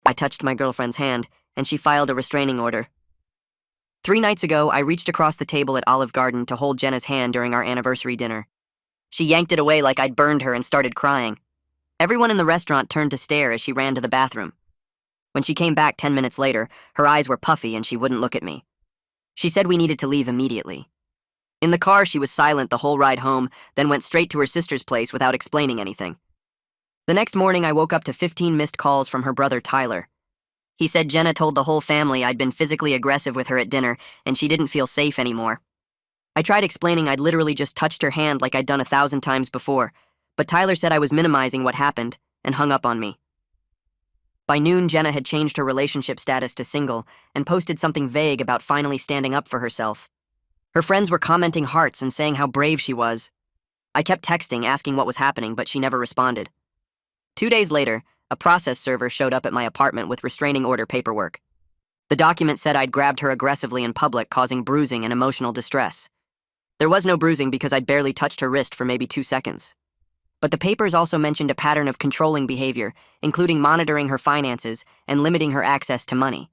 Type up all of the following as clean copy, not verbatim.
I touched my girlfriend's hand, and she filed a restraining order. 3 nights ago, I reached across the table at Olive Garden to hold Jenna's hand during our anniversary dinner. She yanked it away like I'd burned her and started crying. Everyone in the restaurant turned to stare as she ran to the bathroom. When she came back 10 minutes later, her eyes were puffy and she wouldn't look at me. She said we needed to leave immediately. In the car, she was silent the whole ride home, then went straight to her sister's place without explaining anything. The next morning, I woke up to 15 missed calls from her brother, Tyler. He said Jenna told the whole family I'd been physically aggressive with her at dinner and she didn't feel safe anymore. I tried explaining I'd literally just touched her hand like I'd done 1,000 times before, but Tyler said I was minimizing what happened and hung up on me. By noon, Jenna had changed her relationship status to single and posted something vague about finally standing up for herself. Her friends were commenting hearts and saying how brave she was. I kept texting, asking what was happening, but she never responded. 2 days later, a process server showed up at my apartment with restraining order paperwork. The document said I'd grabbed her aggressively in public, causing bruising and emotional distress. There was no bruising because I'd barely touched her wrist for maybe 2 seconds. But the papers also mentioned a pattern of controlling behavior, including monitoring her finances and limiting her access to money.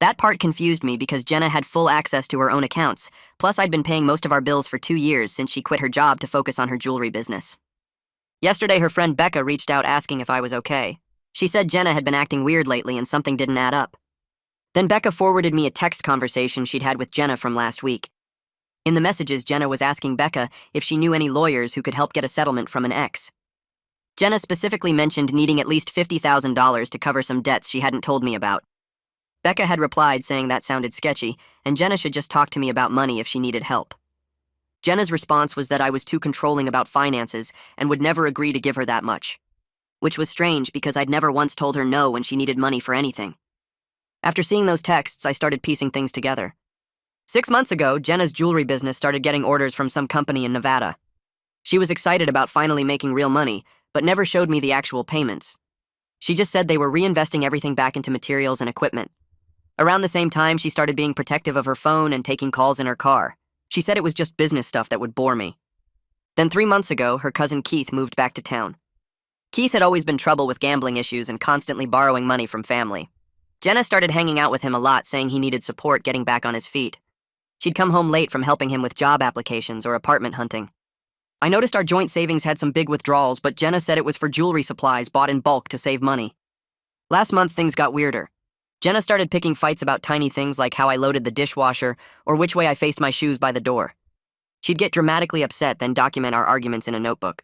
That part confused me because Jenna had full access to her own accounts, plus I'd been paying most of our bills for 2 years since she quit her job to focus on her jewelry business. Yesterday, her friend Becca reached out asking if I was okay. She said Jenna had been acting weird lately and something didn't add up. Then Becca forwarded me a text conversation she'd had with Jenna from last week. In the messages, Jenna was asking Becca if she knew any lawyers who could help get a settlement from an ex. Jenna specifically mentioned needing at least $50,000 to cover some debts she hadn't told me about. Becca had replied saying that sounded sketchy, and Jenna should just talk to me about money if she needed help. Jenna's response was that I was too controlling about finances and would never agree to give her that much. Which was strange because I'd never once told her no when she needed money for anything. After seeing those texts, I started piecing things together. 6 months ago, Jenna's jewelry business started getting orders from some company in Nevada. She was excited about finally making real money, but never showed me the actual payments. She just said they were reinvesting everything back into materials and equipment. Around the same time, she started being protective of her phone and taking calls in her car. She said it was just business stuff that would bore me. Then 3 months ago, her cousin Keith moved back to town. Keith had always been trouble with gambling issues and constantly borrowing money from family. Jenna started hanging out with him a lot, saying he needed support getting back on his feet. She'd come home late from helping him with job applications or apartment hunting. I noticed our joint savings had some big withdrawals, but Jenna said it was for jewelry supplies bought in bulk to save money. Last month, things got weirder. Jenna started picking fights about tiny things like how I loaded the dishwasher or which way I faced my shoes by the door. She'd get dramatically upset, then document our arguments in a notebook.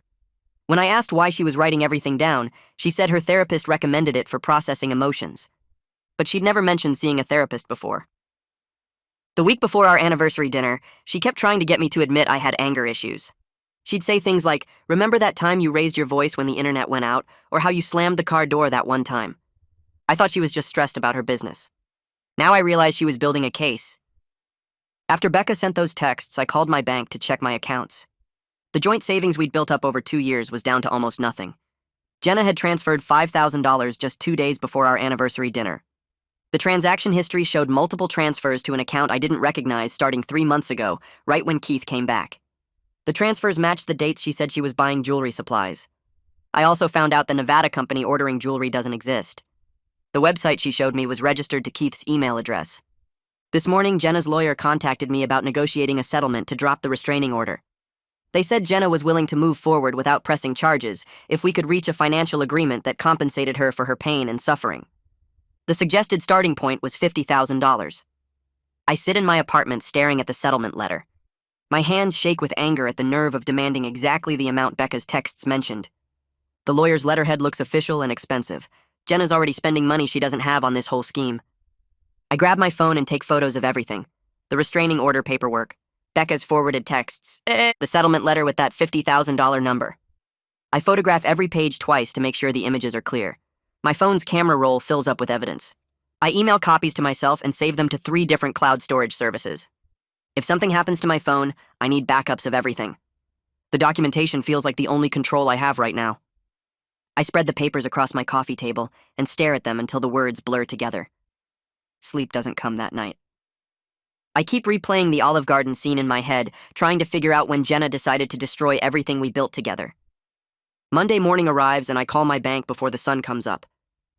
When I asked why she was writing everything down, she said her therapist recommended it for processing emotions. But she'd never mentioned seeing a therapist before. The week before our anniversary dinner, she kept trying to get me to admit I had anger issues. She'd say things like, "Remember that time you raised your voice when the internet went out, or how you slammed the car door that one time?" I thought she was just stressed about her business. Now I realized she was building a case. After Becca sent those texts, I called my bank to check my accounts. The joint savings we'd built up over 2 years was down to almost nothing. Jenna had transferred $5,000 just 2 days before our anniversary dinner. The transaction history showed multiple transfers to an account I didn't recognize starting 3 months ago, right when Keith came back. The transfers matched the dates she said she was buying jewelry supplies. I also found out the Nevada company ordering jewelry doesn't exist. The website she showed me was registered to Keith's email address. This morning, Jenna's lawyer contacted me about negotiating a settlement to drop the restraining order. They said Jenna was willing to move forward without pressing charges if we could reach a financial agreement that compensated her for her pain and suffering. The suggested starting point was $50,000. I sit in my apartment staring at the settlement letter. My hands shake with anger at the nerve of demanding exactly the amount Becca's texts mentioned. The lawyer's letterhead looks official and expensive. Jenna's already spending money she doesn't have on this whole scheme. I grab my phone and take photos of everything. The restraining order paperwork, Becca's forwarded texts, the settlement letter with that $50,000 number. I photograph every page twice to make sure the images are clear. My phone's camera roll fills up with evidence. I email copies to myself and save them to 3 different cloud storage services. If something happens to my phone, I need backups of everything. The documentation feels like the only control I have right now. I spread the papers across my coffee table and stare at them until the words blur together. Sleep doesn't come that night. I keep replaying the Olive Garden scene in my head, trying to figure out when Jenna decided to destroy everything we built together. Monday morning arrives and I call my bank before the sun comes up.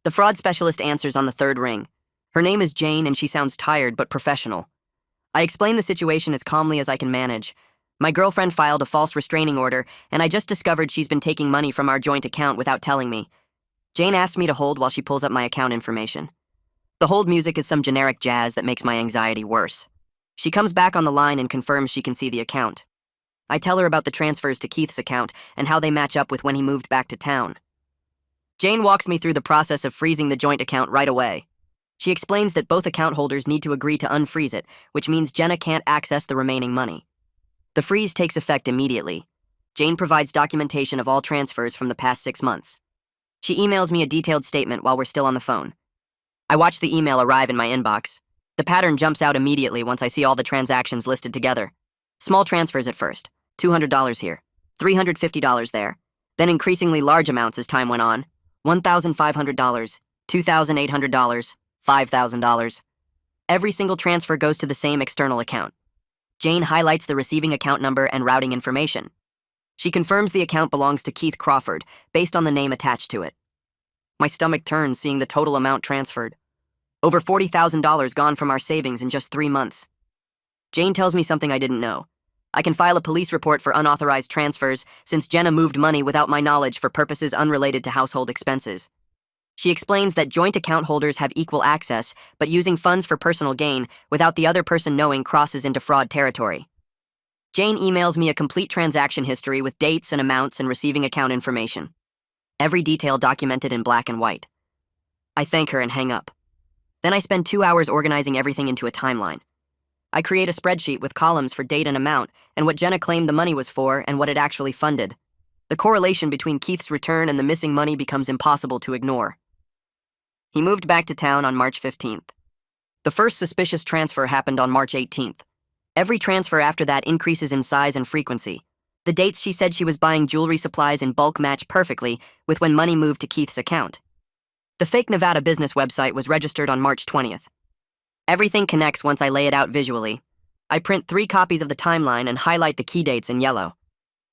The fraud specialist answers on the third ring. Her name is Jane and she sounds tired but professional. I explain the situation as calmly as I can manage. My girlfriend filed a false restraining order, and I just discovered she's been taking money from our joint account without telling me. Jane asks me to hold while she pulls up my account information. The hold music is some generic jazz that makes my anxiety worse. She comes back on the line and confirms she can see the account. I tell her about the transfers to Keith's account and how they match up with when he moved back to town. Jane walks me through the process of freezing the joint account right away. She explains that both account holders need to agree to unfreeze it, which means Jenna can't access the remaining money. The freeze takes effect immediately. Jane provides documentation of all transfers from the past 6 months. She emails me a detailed statement while we're still on the phone. I watch the email arrive in my inbox. The pattern jumps out immediately once I see all the transactions listed together. Small transfers at first, $200 here, $350 there, then increasingly large amounts as time went on, $1,500, $2,800, $5,000. Every single transfer goes to the same external account. Jane highlights the receiving account number and routing information. She confirms the account belongs to Keith Crawford, based on the name attached to it. My stomach turns seeing the total amount transferred. Over $40,000 gone from our savings in just 3 months. Jane tells me something I didn't know. I can file a police report for unauthorized transfers since Jenna moved money without my knowledge for purposes unrelated to household expenses. She explains that joint account holders have equal access, but using funds for personal gain without the other person knowing crosses into fraud territory. Jane emails me a complete transaction history with dates and amounts and receiving account information. Every detail documented in black and white. I thank her and hang up. Then I spend 2 hours organizing everything into a timeline. I create a spreadsheet with columns for date and amount and what Jenna claimed the money was for and what it actually funded. The correlation between Keith's return and the missing money becomes impossible to ignore. He moved back to town on March 15th. The first suspicious transfer happened on March 18th. Every transfer after that increases in size and frequency. The dates she said she was buying jewelry supplies in bulk match perfectly with when money moved to Keith's account. The fake Nevada business website was registered on March 20th. Everything connects once I lay it out visually. I print 3 copies of the timeline and highlight the key dates in yellow.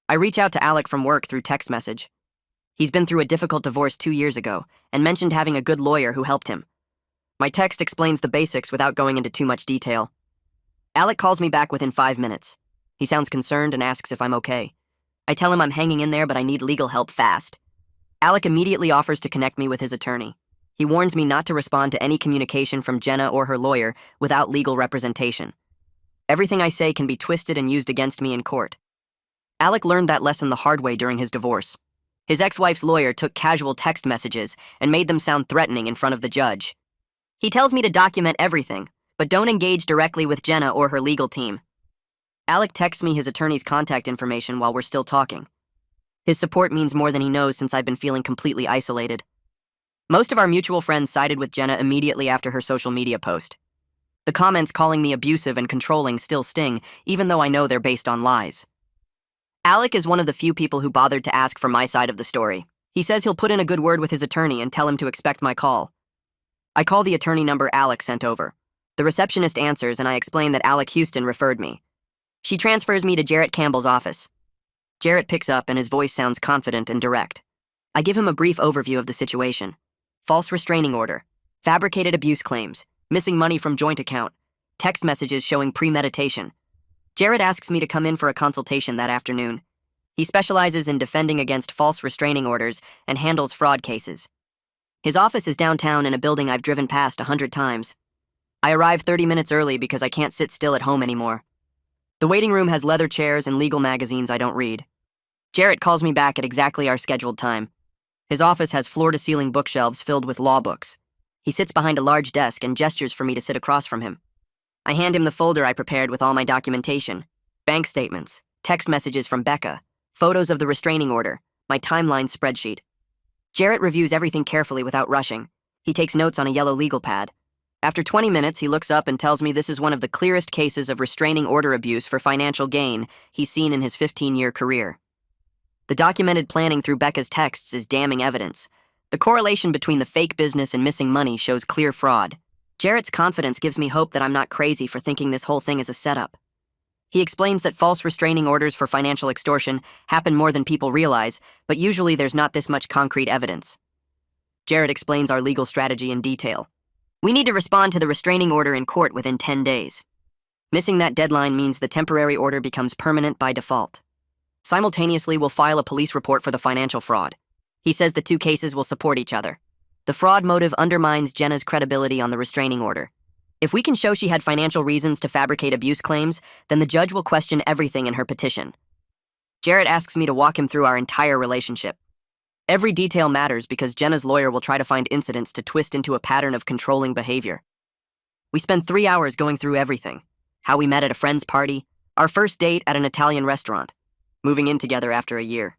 I reach out to Alec from work through text message. He's been through a difficult divorce 2 years ago and mentioned having a good lawyer who helped him. My text explains the basics without going into too much detail. Alec calls me back within 5 minutes. He sounds concerned and asks if I'm okay. I tell him I'm hanging in there, but I need legal help fast. Alec immediately offers to connect me with his attorney. He warns me not to respond to any communication from Jenna or her lawyer without legal representation. Everything I say can be twisted and used against me in court. Alec learned that lesson the hard way during his divorce. His ex-wife's lawyer took casual text messages and made them sound threatening in front of the judge. He tells me to document everything, but don't engage directly with Jenna or her legal team. Alec texts me his attorney's contact information while we're still talking. His support means more than he knows since I've been feeling completely isolated. Most of our mutual friends sided with Jenna immediately after her social media post. The comments calling me abusive and controlling still sting, even though I know they're based on lies. Alec is one of the few people who bothered to ask for my side of the story. He says he'll put in a good word with his attorney and tell him to expect my call. I call the attorney number Alec sent over. The receptionist answers and I explain that Alec Houston referred me. She transfers me to Jarrett Campbell's office. Jarrett picks up and his voice sounds confident and direct. I give him a brief overview of the situation. False restraining order, fabricated abuse claims, missing money from joint account, text messages showing premeditation. Jarrett asks me to come in for a consultation that afternoon. He specializes in defending against false restraining orders and handles fraud cases. His office is downtown in a building I've driven past 100 times. I arrive 30 minutes early because I can't sit still at home anymore. The waiting room has leather chairs and legal magazines I don't read. Jarrett calls me back at exactly our scheduled time. His office has floor-to-ceiling bookshelves filled with law books. He sits behind a large desk and gestures for me to sit across from him. I hand him the folder I prepared with all my documentation, bank statements, text messages from Becca, photos of the restraining order, my timeline spreadsheet. Jarrett reviews everything carefully without rushing. He takes notes on a yellow legal pad. After 20 minutes, he looks up and tells me this is one of the clearest cases of restraining order abuse for financial gain he's seen in his 15-year career. The documented planning through Becca's texts is damning evidence. The correlation between the fake business and missing money shows clear fraud. Jarrett's confidence gives me hope that I'm not crazy for thinking this whole thing is a setup. He explains that false restraining orders for financial extortion happen more than people realize, but usually there's not this much concrete evidence. Jared explains our legal strategy in detail. We need to respond to the restraining order in court within 10 days. Missing that deadline means the temporary order becomes permanent by default. Simultaneously, we'll file a police report for the financial fraud. He says the two cases will support each other. The fraud motive undermines Jenna's credibility on the restraining order. If we can show she had financial reasons to fabricate abuse claims, then the judge will question everything in her petition. Jared asks me to walk him through our entire relationship. Every detail matters because Jenna's lawyer will try to find incidents to twist into a pattern of controlling behavior. We spend 3 hours going through everything. How we met at a friend's party, our first date at an Italian restaurant, moving in together after a year,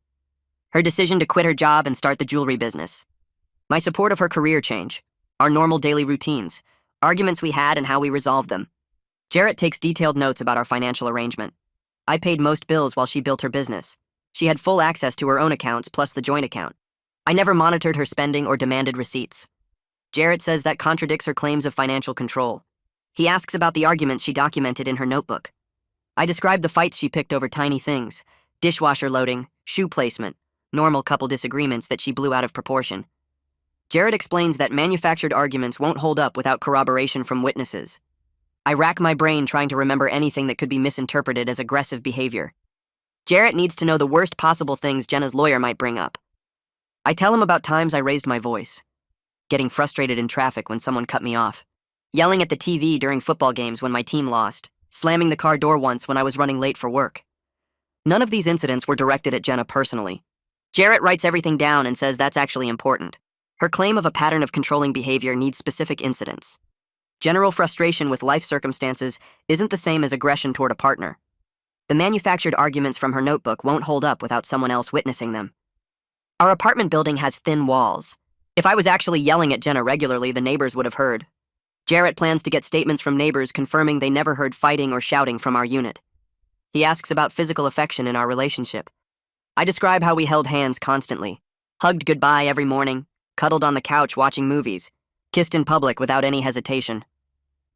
her decision to quit her job and start the jewelry business, my support of her career change, our normal daily routines, arguments we had and how we resolved them. Jarrett takes detailed notes about our financial arrangement. I paid most bills while she built her business. She had full access to her own accounts plus the joint account. I never monitored her spending or demanded receipts. Jarrett says that contradicts her claims of financial control. He asks about the arguments she documented in her notebook. I describe the fights she picked over tiny things, dishwasher loading, shoe placement, normal couple disagreements that she blew out of proportion. Jarrett explains that manufactured arguments won't hold up without corroboration from witnesses. I rack my brain trying to remember anything that could be misinterpreted as aggressive behavior. Jarrett needs to know the worst possible things Jenna's lawyer might bring up. I tell him about times I raised my voice, getting frustrated in traffic when someone cut me off, yelling at the TV during football games when my team lost, slamming the car door once when I was running late for work. None of these incidents were directed at Jenna personally. Jarrett writes everything down and says that's actually important. Her claim of a pattern of controlling behavior needs specific incidents. General frustration with life circumstances isn't the same as aggression toward a partner. The manufactured arguments from her notebook won't hold up without someone else witnessing them. Our apartment building has thin walls. If I was actually yelling at Jenna regularly, the neighbors would have heard. Jarrett plans to get statements from neighbors confirming they never heard fighting or shouting from our unit. He asks about physical affection in our relationship. I describe how we held hands constantly, hugged goodbye every morning, cuddled on the couch watching movies, kissed in public without any hesitation.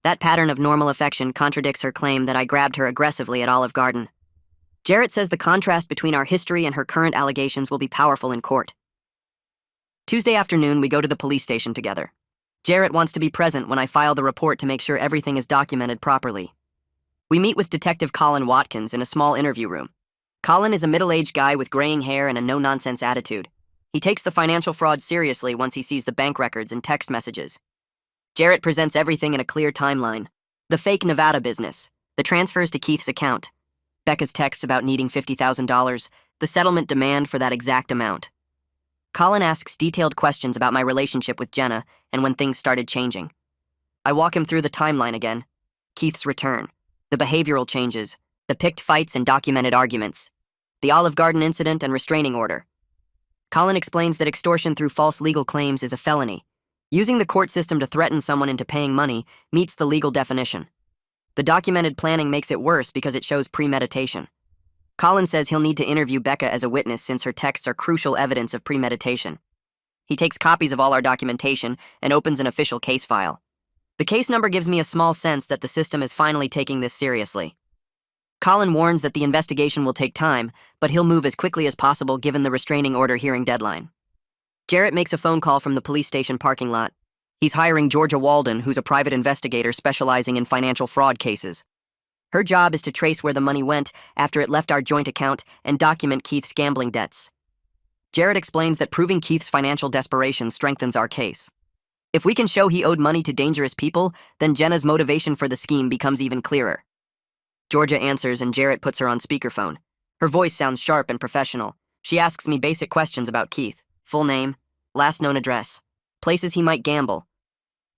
That pattern of normal affection contradicts her claim that I grabbed her aggressively at Olive Garden. Jarrett says the contrast between our history and her current allegations will be powerful in court. Tuesday afternoon, we go to the police station together. Jarrett wants to be present when I file the report to make sure everything is documented properly. We meet with Detective Colin Watkins in a small interview room. Colin is a middle-aged guy with graying hair and a no-nonsense attitude. He takes the financial fraud seriously once he sees the bank records and text messages. Jarrett presents everything in a clear timeline. The fake Nevada business, the transfers to Keith's account, Becca's texts about needing $50,000, the settlement demand for that exact amount. Colin asks detailed questions about my relationship with Jenna and when things started changing. I walk him through the timeline again. Keith's return, the behavioral changes, the picked fights and documented arguments, the Olive Garden incident and restraining order. Colin explains that extortion through false legal claims is a felony. Using the court system to threaten someone into paying money meets the legal definition. The documented planning makes it worse because it shows premeditation. Colin says he'll need to interview Becca as a witness since her texts are crucial evidence of premeditation. He takes copies of all our documentation and opens an official case file. The case number gives me a small sense that the system is finally taking this seriously. Colin warns that the investigation will take time, but he'll move as quickly as possible given the restraining order hearing deadline. Jarrett makes a phone call from the police station parking lot. He's hiring Georgia Walden, who's a private investigator specializing in financial fraud cases. Her job is to trace where the money went after it left our joint account and document Keith's gambling debts. Jarrett explains that proving Keith's financial desperation strengthens our case. If we can show he owed money to dangerous people, then Jenna's motivation for the scheme becomes even clearer. Georgia answers and Jarrett puts her on speakerphone. Her voice sounds sharp and professional. She asks me basic questions about Keith: full name, last known address, places he might gamble.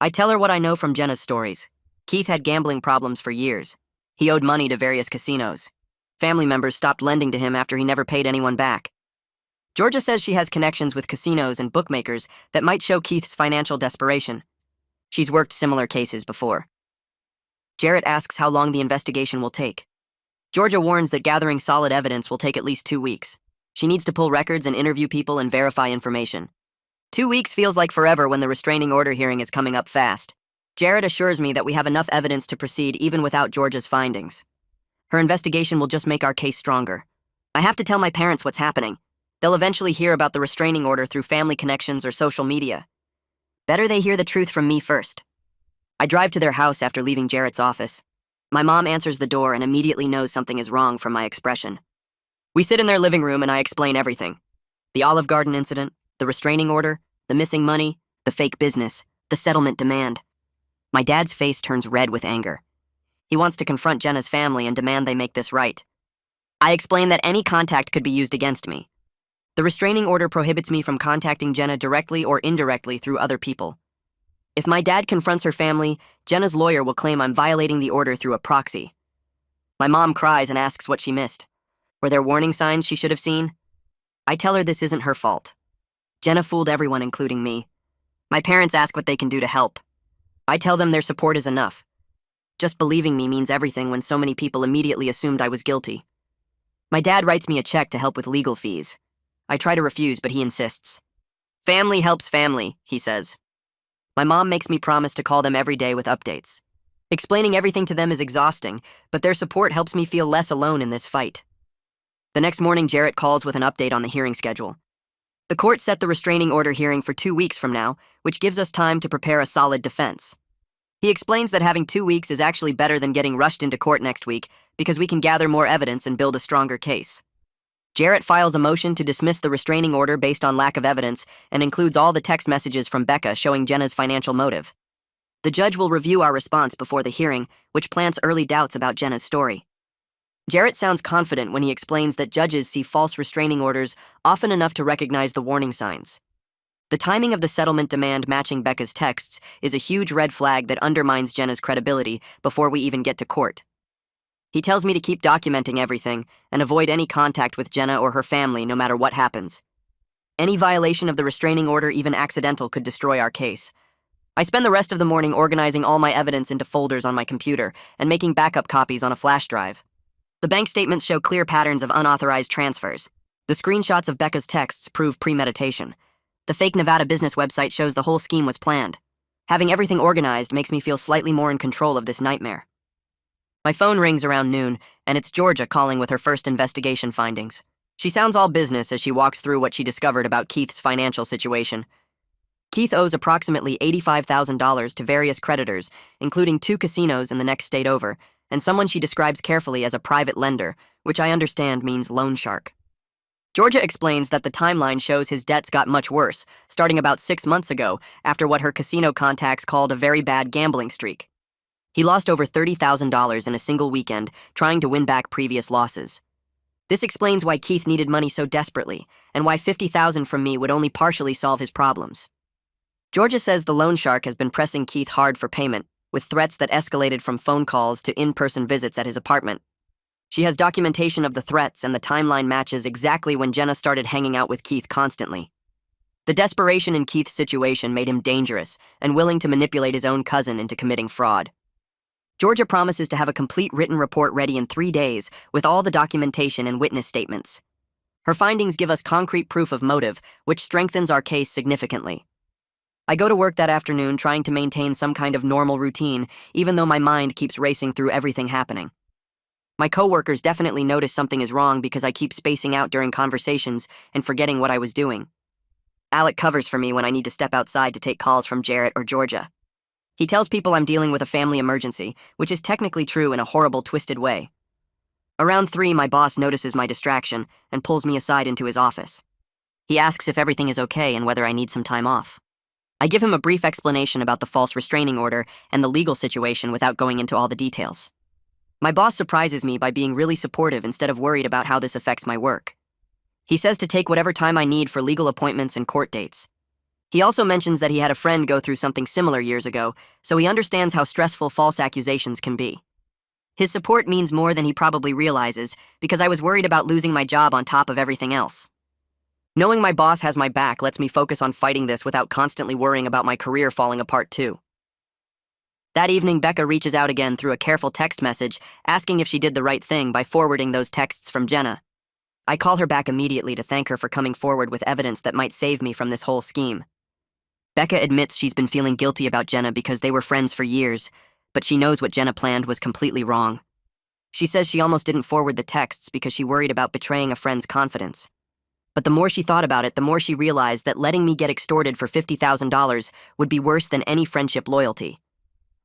I tell her what I know from Jenna's stories. Keith had gambling problems for years. He owed money to various casinos. Family members stopped lending to him after he never paid anyone back. Georgia says she has connections with casinos and bookmakers that might show Keith's financial desperation. She's worked similar cases before. Jarrett asks how long the investigation will take. Georgia warns that gathering solid evidence will take at least 2 weeks. She needs to pull records and interview people and verify information. 2 weeks feels like forever when the restraining order hearing is coming up fast. Jarrett assures me that we have enough evidence to proceed even without Georgia's findings. Her investigation will just make our case stronger. I have to tell my parents what's happening. They'll eventually hear about the restraining order through family connections or social media. Better they hear the truth from me first. I drive to their house after leaving Jarrett's office. My mom answers the door and immediately knows something is wrong from my expression. We sit in their living room and I explain everything. The Olive Garden incident, the restraining order, the missing money, the fake business, the settlement demand. My dad's face turns red with anger. He wants to confront Jenna's family and demand they make this right. I explain that any contact could be used against me. The restraining order prohibits me from contacting Jenna directly or indirectly through other people. If my dad confronts her family, Jenna's lawyer will claim I'm violating the order through a proxy. My mom cries and asks what she missed. Were there warning signs she should have seen? I tell her this isn't her fault. Jenna fooled everyone, including me. My parents ask what they can do to help. I tell them their support is enough. Just believing me means everything when so many people immediately assumed I was guilty. My dad writes me a check to help with legal fees. I try to refuse, but he insists. Family helps family, he says. My mom makes me promise to call them every day with updates. Explaining everything to them is exhausting, but their support helps me feel less alone in this fight. The next morning, Jarrett calls with an update on the hearing schedule. The court set the restraining order hearing for 2 weeks from now, which gives us time to prepare a solid defense. He explains that having 2 weeks is actually better than getting rushed into court next week because we can gather more evidence and build a stronger case. Jarrett files a motion to dismiss the restraining order based on lack of evidence and includes all the text messages from Becca showing Jenna's financial motive. The judge will review our response before the hearing, which plants early doubts about Jenna's story. Jarrett sounds confident when he explains that judges see false restraining orders often enough to recognize the warning signs. The timing of the settlement demand matching Becca's texts is a huge red flag that undermines Jenna's credibility before we even get to court. He tells me to keep documenting everything and avoid any contact with Jenna or her family no matter what happens. Any violation of the restraining order, even accidental, could destroy our case. I spend the rest of the morning organizing all my evidence into folders on my computer and making backup copies on a flash drive. The bank statements show clear patterns of unauthorized transfers. The screenshots of Becca's texts prove premeditation. The fake Nevada business website shows the whole scheme was planned. Having everything organized makes me feel slightly more in control of this nightmare. My phone rings around noon, and it's Georgia calling with her first investigation findings. She sounds all business as she walks through what she discovered about Keith's financial situation. Keith owes approximately $85,000 to various creditors, including 2 casinos in the next state over, and someone she describes carefully as a private lender, which I understand means loan shark. Georgia explains that the timeline shows his debts got much worse, starting about 6 months ago after what her casino contacts called a very bad gambling streak. He lost over $30,000 in a single weekend trying to win back previous losses. This explains why Keith needed money so desperately, and why $50,000 from me would only partially solve his problems. Georgia says the loan shark has been pressing Keith hard for payment, with threats that escalated from phone calls to in-person visits at his apartment. She has documentation of the threats, and the timeline matches exactly when Jenna started hanging out with Keith constantly. The desperation in Keith's situation made him dangerous and willing to manipulate his own cousin into committing fraud. Georgia promises to have a complete written report ready in 3 days with all the documentation and witness statements. Her findings give us concrete proof of motive, which strengthens our case significantly. I go to work that afternoon trying to maintain some kind of normal routine, even though my mind keeps racing through everything happening. My coworkers definitely notice something is wrong because I keep spacing out during conversations and forgetting what I was doing. Alec covers for me when I need to step outside to take calls from Jarrett or Georgia. He tells people I'm dealing with a family emergency, which is technically true in a horrible, twisted way. Around 3, my boss notices my distraction and pulls me aside into his office. He asks if everything is okay and whether I need some time off. I give him a brief explanation about the false restraining order and the legal situation without going into all the details. My boss surprises me by being really supportive instead of worried about how this affects my work. He says to take whatever time I need for legal appointments and court dates. He also mentions that he had a friend go through something similar years ago, so he understands how stressful false accusations can be. His support means more than he probably realizes, because I was worried about losing my job on top of everything else. Knowing my boss has my back lets me focus on fighting this without constantly worrying about my career falling apart too. That evening, Becca reaches out again through a careful text message, asking if she did the right thing by forwarding those texts from Jenna. I call her back immediately to thank her for coming forward with evidence that might save me from this whole scheme. Becca admits she's been feeling guilty about Jenna because they were friends for years, but she knows what Jenna planned was completely wrong. She says she almost didn't forward the texts because she worried about betraying a friend's confidence. But the more she thought about it, the more she realized that letting me get extorted for $50,000 would be worse than any friendship loyalty.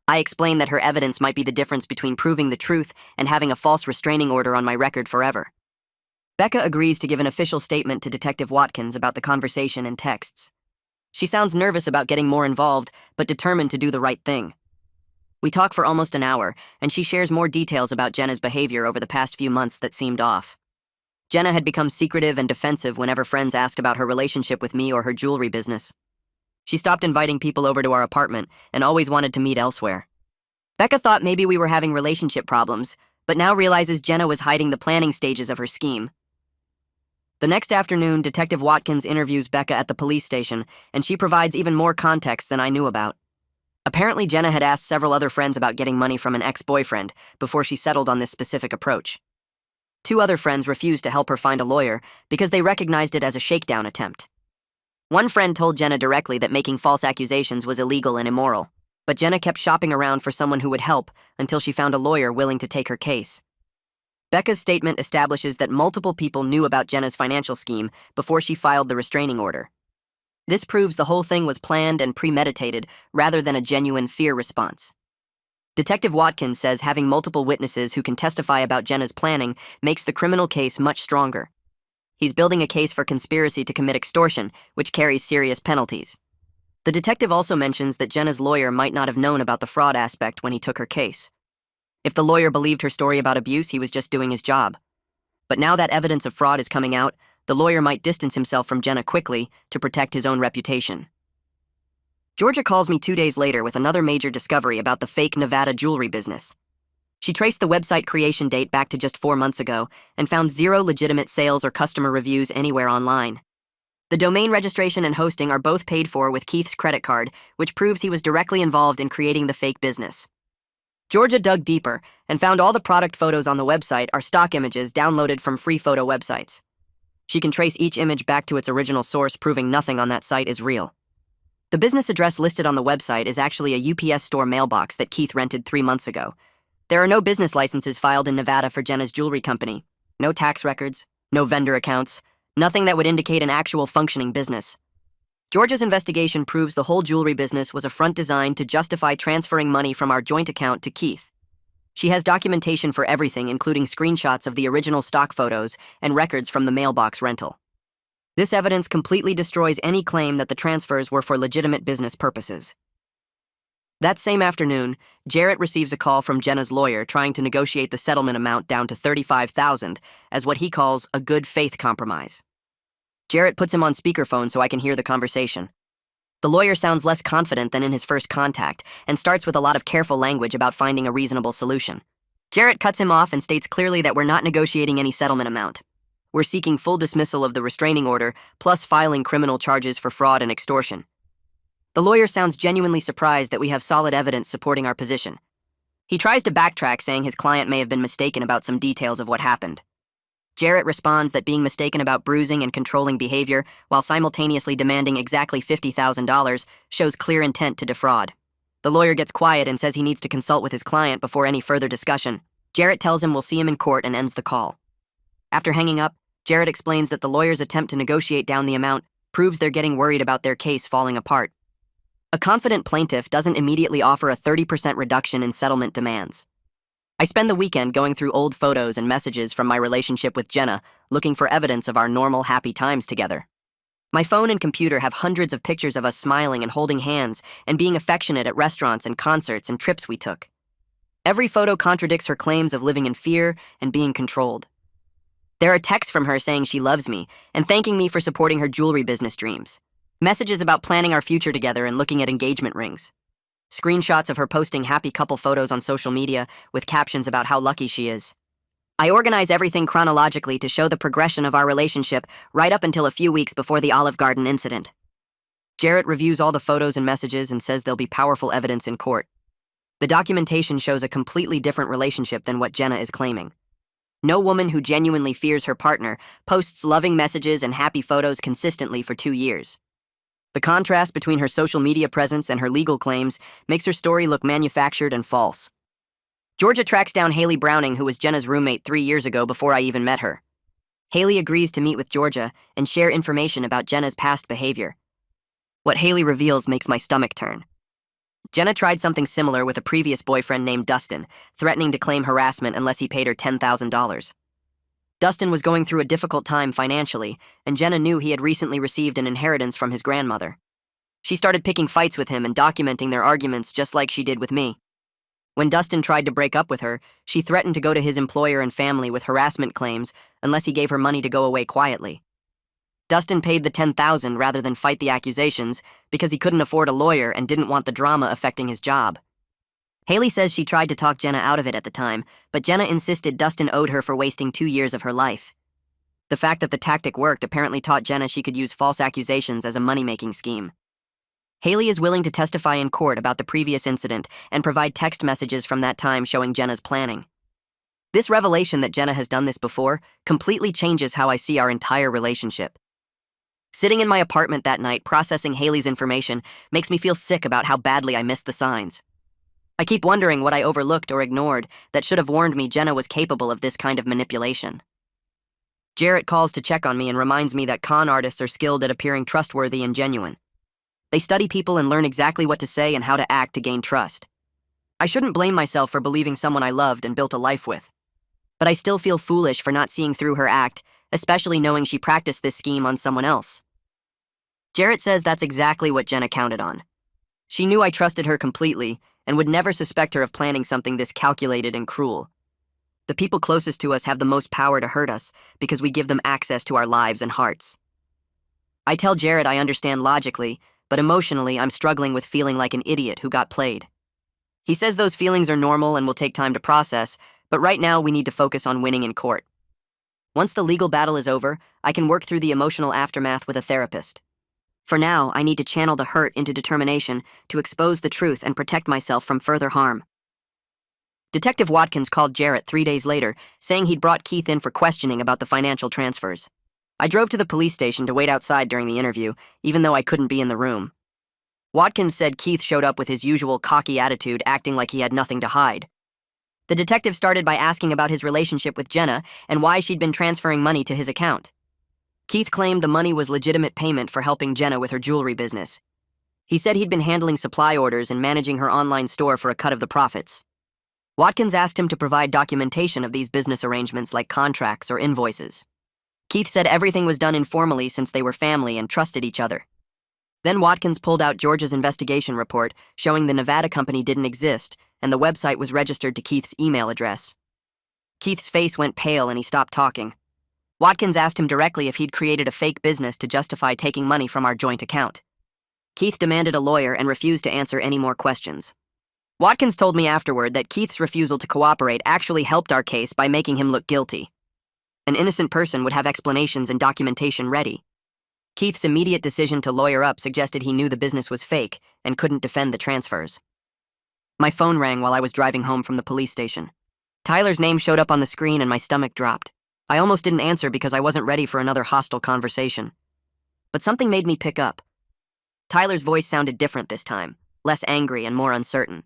I explained that her evidence might be the difference between proving the truth and having a false restraining order on my record forever. Becca agrees to give an official statement to Detective Watkins about the conversation and texts. She sounds nervous about getting more involved, but determined to do the right thing. We talk for almost an hour, and she shares more details about Jenna's behavior over the past few months that seemed off. Jenna had become secretive and defensive whenever friends asked about her relationship with me or her jewelry business. She stopped inviting people over to our apartment and always wanted to meet elsewhere. Becca thought maybe we were having relationship problems, but now realizes Jenna was hiding the planning stages of her scheme. The next afternoon, Detective Watkins interviews Becca at the police station, and she provides even more context than I knew about. Apparently, Jenna had asked several other friends about getting money from an ex-boyfriend before she settled on this specific approach. 2 other friends refused to help her find a lawyer because they recognized it as a shakedown attempt. One friend told Jenna directly that making false accusations was illegal and immoral, but Jenna kept shopping around for someone who would help until she found a lawyer willing to take her case. Becca's statement establishes that multiple people knew about Jenna's financial scheme before she filed the restraining order. This proves the whole thing was planned and premeditated rather than a genuine fear response. Detective Watkins says having multiple witnesses who can testify about Jenna's planning makes the criminal case much stronger. He's building a case for conspiracy to commit extortion, which carries serious penalties. The detective also mentions that Jenna's lawyer might not have known about the fraud aspect when he took her case. If the lawyer believed her story about abuse, he was just doing his job. But now that evidence of fraud is coming out, the lawyer might distance himself from Jenna quickly to protect his own reputation. Georgia calls me 2 days later with another major discovery about the fake Nevada jewelry business. She traced the website creation date back to just 4 months ago and found 0 legitimate sales or customer reviews anywhere online. The domain registration and hosting are both paid for with Keith's credit card, which proves he was directly involved in creating the fake business. Georgia dug deeper and found all the product photos on the website are stock images downloaded from free photo websites. She can trace each image back to its original source, proving nothing on that site is real. The business address listed on the website is actually a UPS store mailbox that Keith rented 3 months ago. There are no business licenses filed in Nevada for Jenna's jewelry company, no tax records, no vendor accounts, nothing that would indicate an actual functioning business. Georgia's investigation proves the whole jewelry business was a front designed to justify transferring money from our joint account to Keith. She has documentation for everything, including screenshots of the original stock photos and records from the mailbox rental. This evidence completely destroys any claim that the transfers were for legitimate business purposes. That same afternoon, Jarrett receives a call from Jenna's lawyer trying to negotiate the settlement amount down to $35,000 as what he calls a good faith compromise. Jarrett puts him on speakerphone so I can hear the conversation. The lawyer sounds less confident than in his first contact and starts with a lot of careful language about finding a reasonable solution. Jarrett cuts him off and states clearly that we're not negotiating any settlement amount. We're seeking full dismissal of the restraining order, plus filing criminal charges for fraud and extortion. The lawyer sounds genuinely surprised that we have solid evidence supporting our position. He tries to backtrack, saying his client may have been mistaken about some details of what happened. Jarrett responds that being mistaken about bruising and controlling behavior while simultaneously demanding exactly $50,000 shows clear intent to defraud. The lawyer gets quiet and says he needs to consult with his client before any further discussion. Jarrett tells him we'll see him in court and ends the call. After hanging up, Jarrett explains that the lawyer's attempt to negotiate down the amount proves they're getting worried about their case falling apart. A confident plaintiff doesn't immediately offer a 30% reduction in settlement demands. I spend the weekend going through old photos and messages from my relationship with Jenna, looking for evidence of our normal, happy times together. My phone and computer have hundreds of pictures of us smiling and holding hands and being affectionate at restaurants and concerts and trips we took. Every photo contradicts her claims of living in fear and being controlled. There are texts from her saying she loves me and thanking me for supporting her jewelry business dreams. Messages about planning our future together and looking at engagement rings. Screenshots of her posting happy couple photos on social media with captions about how lucky she is. I organize everything chronologically to show the progression of our relationship right up until a few weeks before the Olive Garden incident. Jarrett reviews all the photos and messages and says there'll be powerful evidence in court. The documentation shows a completely different relationship than what Jenna is claiming. No woman who genuinely fears her partner posts loving messages and happy photos consistently for 2 years. The contrast between her social media presence and her legal claims makes her story look manufactured and false. Georgia tracks down Haley Browning, who was Jenna's roommate 3 years ago before I even met her. Haley agrees to meet with Georgia and share information about Jenna's past behavior. What Haley reveals makes my stomach turn. Jenna tried something similar with a previous boyfriend named Dustin, threatening to claim harassment unless he paid her $10,000. Dustin was going through a difficult time financially, and Jenna knew he had recently received an inheritance from his grandmother. She started picking fights with him and documenting their arguments just like she did with me. When Dustin tried to break up with her, she threatened to go to his employer and family with harassment claims unless he gave her money to go away quietly. Dustin paid the $10,000 rather than fight the accusations because he couldn't afford a lawyer and didn't want the drama affecting his job. Haley says she tried to talk Jenna out of it at the time, but Jenna insisted Dustin owed her for wasting 2 years of her life. The fact that the tactic worked apparently taught Jenna she could use false accusations as a money-making scheme. Haley is willing to testify in court about the previous incident and provide text messages from that time showing Jenna's planning. This revelation that Jenna has done this before completely changes how I see our entire relationship. Sitting in my apartment that night processing Haley's information makes me feel sick about how badly I missed the signs. I keep wondering what I overlooked or ignored that should have warned me Jenna was capable of this kind of manipulation. Jarrett calls to check on me and reminds me that con artists are skilled at appearing trustworthy and genuine. They study people and learn exactly what to say and how to act to gain trust. I shouldn't blame myself for believing someone I loved and built a life with. But I still feel foolish for not seeing through her act, especially knowing she practiced this scheme on someone else. Jarrett says that's exactly what Jenna counted on. She knew I trusted her completely and would never suspect her of planning something this calculated and cruel. The people closest to us have the most power to hurt us because we give them access to our lives and hearts. I tell Jarrett I understand logically, but emotionally I'm struggling with feeling like an idiot who got played. He says those feelings are normal and will take time to process, but right now we need to focus on winning in court. Once the legal battle is over, I can work through the emotional aftermath with a therapist. For now, I need to channel the hurt into determination to expose the truth and protect myself from further harm. Detective Watkins called Jarrett 3 days later, saying he'd brought Keith in for questioning about the financial transfers. I drove to the police station to wait outside during the interview, even though I couldn't be in the room. Watkins said Keith showed up with his usual cocky attitude, acting like he had nothing to hide. The detective started by asking about his relationship with Jenna and why she'd been transferring money to his account. Keith claimed the money was legitimate payment for helping Jenna with her jewelry business. He said he'd been handling supply orders and managing her online store for a cut of the profits. Watkins asked him to provide documentation of these business arrangements like contracts or invoices. Keith said everything was done informally since they were family and trusted each other. Then Watkins pulled out Georgia's investigation report showing the Nevada company didn't exist and the website was registered to Keith's email address. Keith's face went pale and he stopped talking. Watkins asked him directly if he'd created a fake business to justify taking money from our joint account. Keith demanded a lawyer and refused to answer any more questions. Watkins told me afterward that Keith's refusal to cooperate actually helped our case by making him look guilty. An innocent person would have explanations and documentation ready. Keith's immediate decision to lawyer up suggested he knew the business was fake and couldn't defend the transfers. My phone rang while I was driving home from the police station. Tyler's name showed up on the screen and my stomach dropped. I almost didn't answer because I wasn't ready for another hostile conversation. But something made me pick up. Tyler's voice sounded different this time, less angry and more uncertain.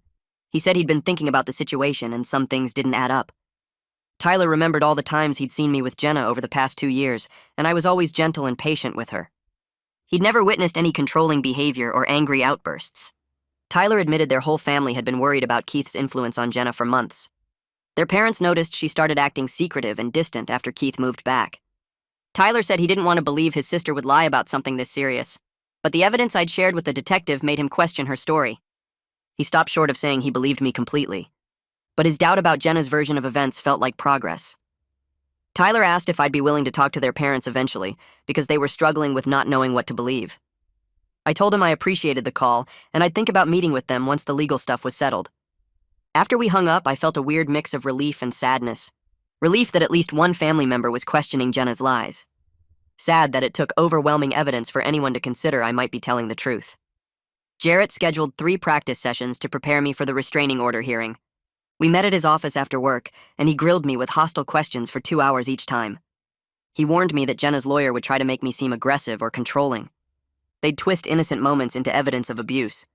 He said he'd been thinking about the situation and some things didn't add up. Tyler remembered all the times he'd seen me with Jenna over the past 2 years, and I was always gentle and patient with her. He'd never witnessed any controlling behavior or angry outbursts. Tyler admitted their whole family had been worried about Keith's influence on Jenna for months. Their parents noticed she started acting secretive and distant after Keith moved back. Tyler said he didn't want to believe his sister would lie about something this serious, but the evidence I'd shared with the detective made him question her story. He stopped short of saying he believed me completely, but his doubt about Jenna's version of events felt like progress. Tyler asked if I'd be willing to talk to their parents eventually, because they were struggling with not knowing what to believe. I told him I appreciated the call, and I'd think about meeting with them once the legal stuff was settled. After we hung up, I felt a weird mix of relief and sadness. Relief that at least one family member was questioning Jenna's lies. Sad that it took overwhelming evidence for anyone to consider I might be telling the truth. Jarrett scheduled 3 practice sessions to prepare me for the restraining order hearing. We met at his office after work, and he grilled me with hostile questions for 2 hours each time. He warned me that Jenna's lawyer would try to make me seem aggressive or controlling. They'd twist innocent moments into evidence of abuse.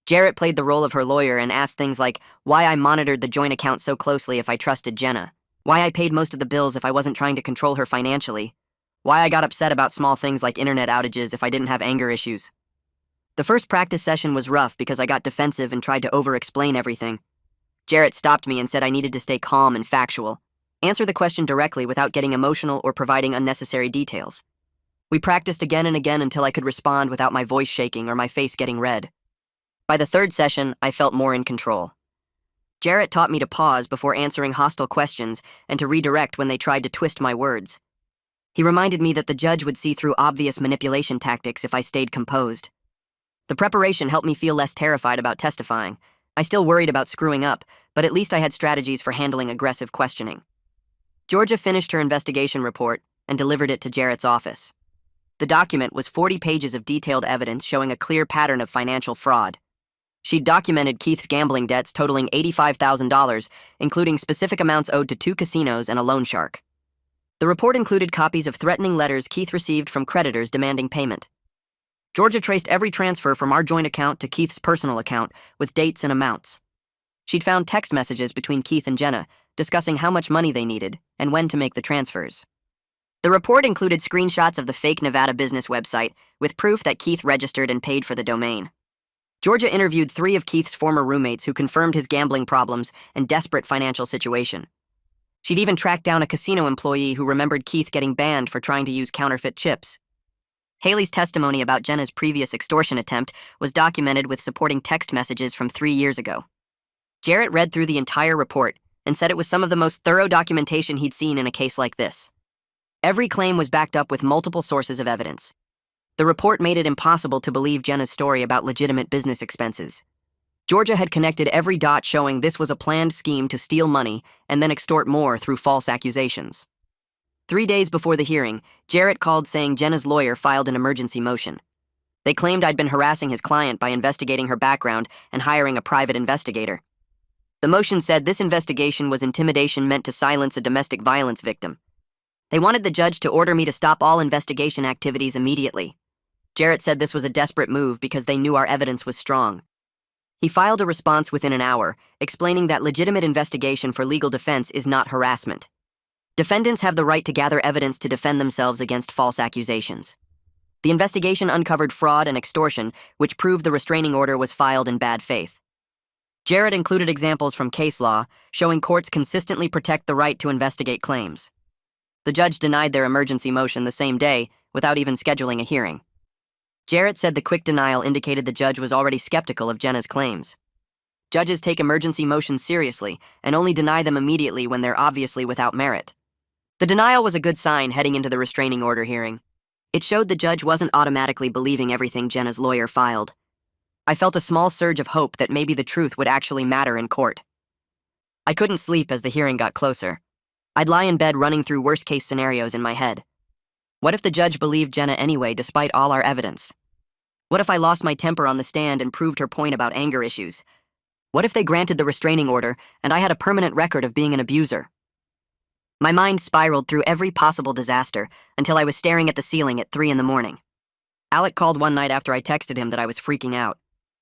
Jarrett played the role of her lawyer and asked things like why I monitored the joint account so closely if I trusted Jenna. why I paid most of the bills if I wasn't trying to control her financially, why I got upset about small things like internet outages if I didn't have anger issues. The first practice session was rough because I got defensive and tried to over-explain everything. Jarrett stopped me and said I needed to stay calm and factual, answer the question directly without getting emotional or providing unnecessary details. We practiced again and again until I could respond without my voice shaking or my face getting red. By the third session, I felt more in control. Jarrett taught me to pause before answering hostile questions and to redirect when they tried to twist my words. He reminded me that the judge would see through obvious manipulation tactics if I stayed composed. The preparation helped me feel less terrified about testifying. I still worried about screwing up, but at least I had strategies for handling aggressive questioning. Georgia finished her investigation report and delivered it to Jarrett's office. The document was 40 pages of detailed evidence showing a clear pattern of financial fraud. She'd documented Keith's gambling debts totaling $85,000, including specific amounts owed to 2 casinos and a loan shark. The report included copies of threatening letters Keith received from creditors demanding payment. Georgia traced every transfer from our joint account to Keith's personal account with dates and amounts. She'd found text messages between Keith and Jenna discussing how much money they needed and when to make the transfers. The report included screenshots of the fake Nevada business website with proof that Keith registered and paid for the domain. Georgia interviewed 3 of Keith's former roommates who confirmed his gambling problems and desperate financial situation. She'd even tracked down a casino employee who remembered Keith getting banned for trying to use counterfeit chips. Haley's testimony about Jenna's previous extortion attempt was documented with supporting text messages from 3 years ago. Jarrett read through the entire report and said it was some of the most thorough documentation he'd seen in a case like this. Every claim was backed up with multiple sources of evidence. The report made it impossible to believe Jenna's story about legitimate business expenses. Georgia had connected every dot showing this was a planned scheme to steal money and then extort more through false accusations. 3 days before the hearing, Jarrett called saying Jenna's lawyer filed an emergency motion. They claimed I'd been harassing his client by investigating her background and hiring a private investigator. The motion said this investigation was intimidation meant to silence a domestic violence victim. They wanted the judge to order me to stop all investigation activities immediately. Jarrett said this was a desperate move because they knew our evidence was strong. He filed a response within an hour, explaining that legitimate investigation for legal defense is not harassment. Defendants have the right to gather evidence to defend themselves against false accusations. The investigation uncovered fraud and extortion, which proved the restraining order was filed in bad faith. Jarrett included examples from case law, showing courts consistently protect the right to investigate claims. The judge denied their emergency motion the same day, without even scheduling a hearing. Jarrett said the quick denial indicated the judge was already skeptical of Jenna's claims. Judges take emergency motions seriously and only deny them immediately when they're obviously without merit. The denial was a good sign heading into the restraining order hearing. It showed the judge wasn't automatically believing everything Jenna's lawyer filed. I felt a small surge of hope that maybe the truth would actually matter in court. I couldn't sleep as the hearing got closer. I'd lie in bed running through worst-case scenarios in my head. What if the judge believed Jenna anyway despite all our evidence? What if I lost my temper on the stand and proved her point about anger issues? What if they granted the restraining order and I had a permanent record of being an abuser? My mind spiraled through every possible disaster until I was staring at the ceiling at 3 a.m. Alec called one night after I texted him that I was freaking out.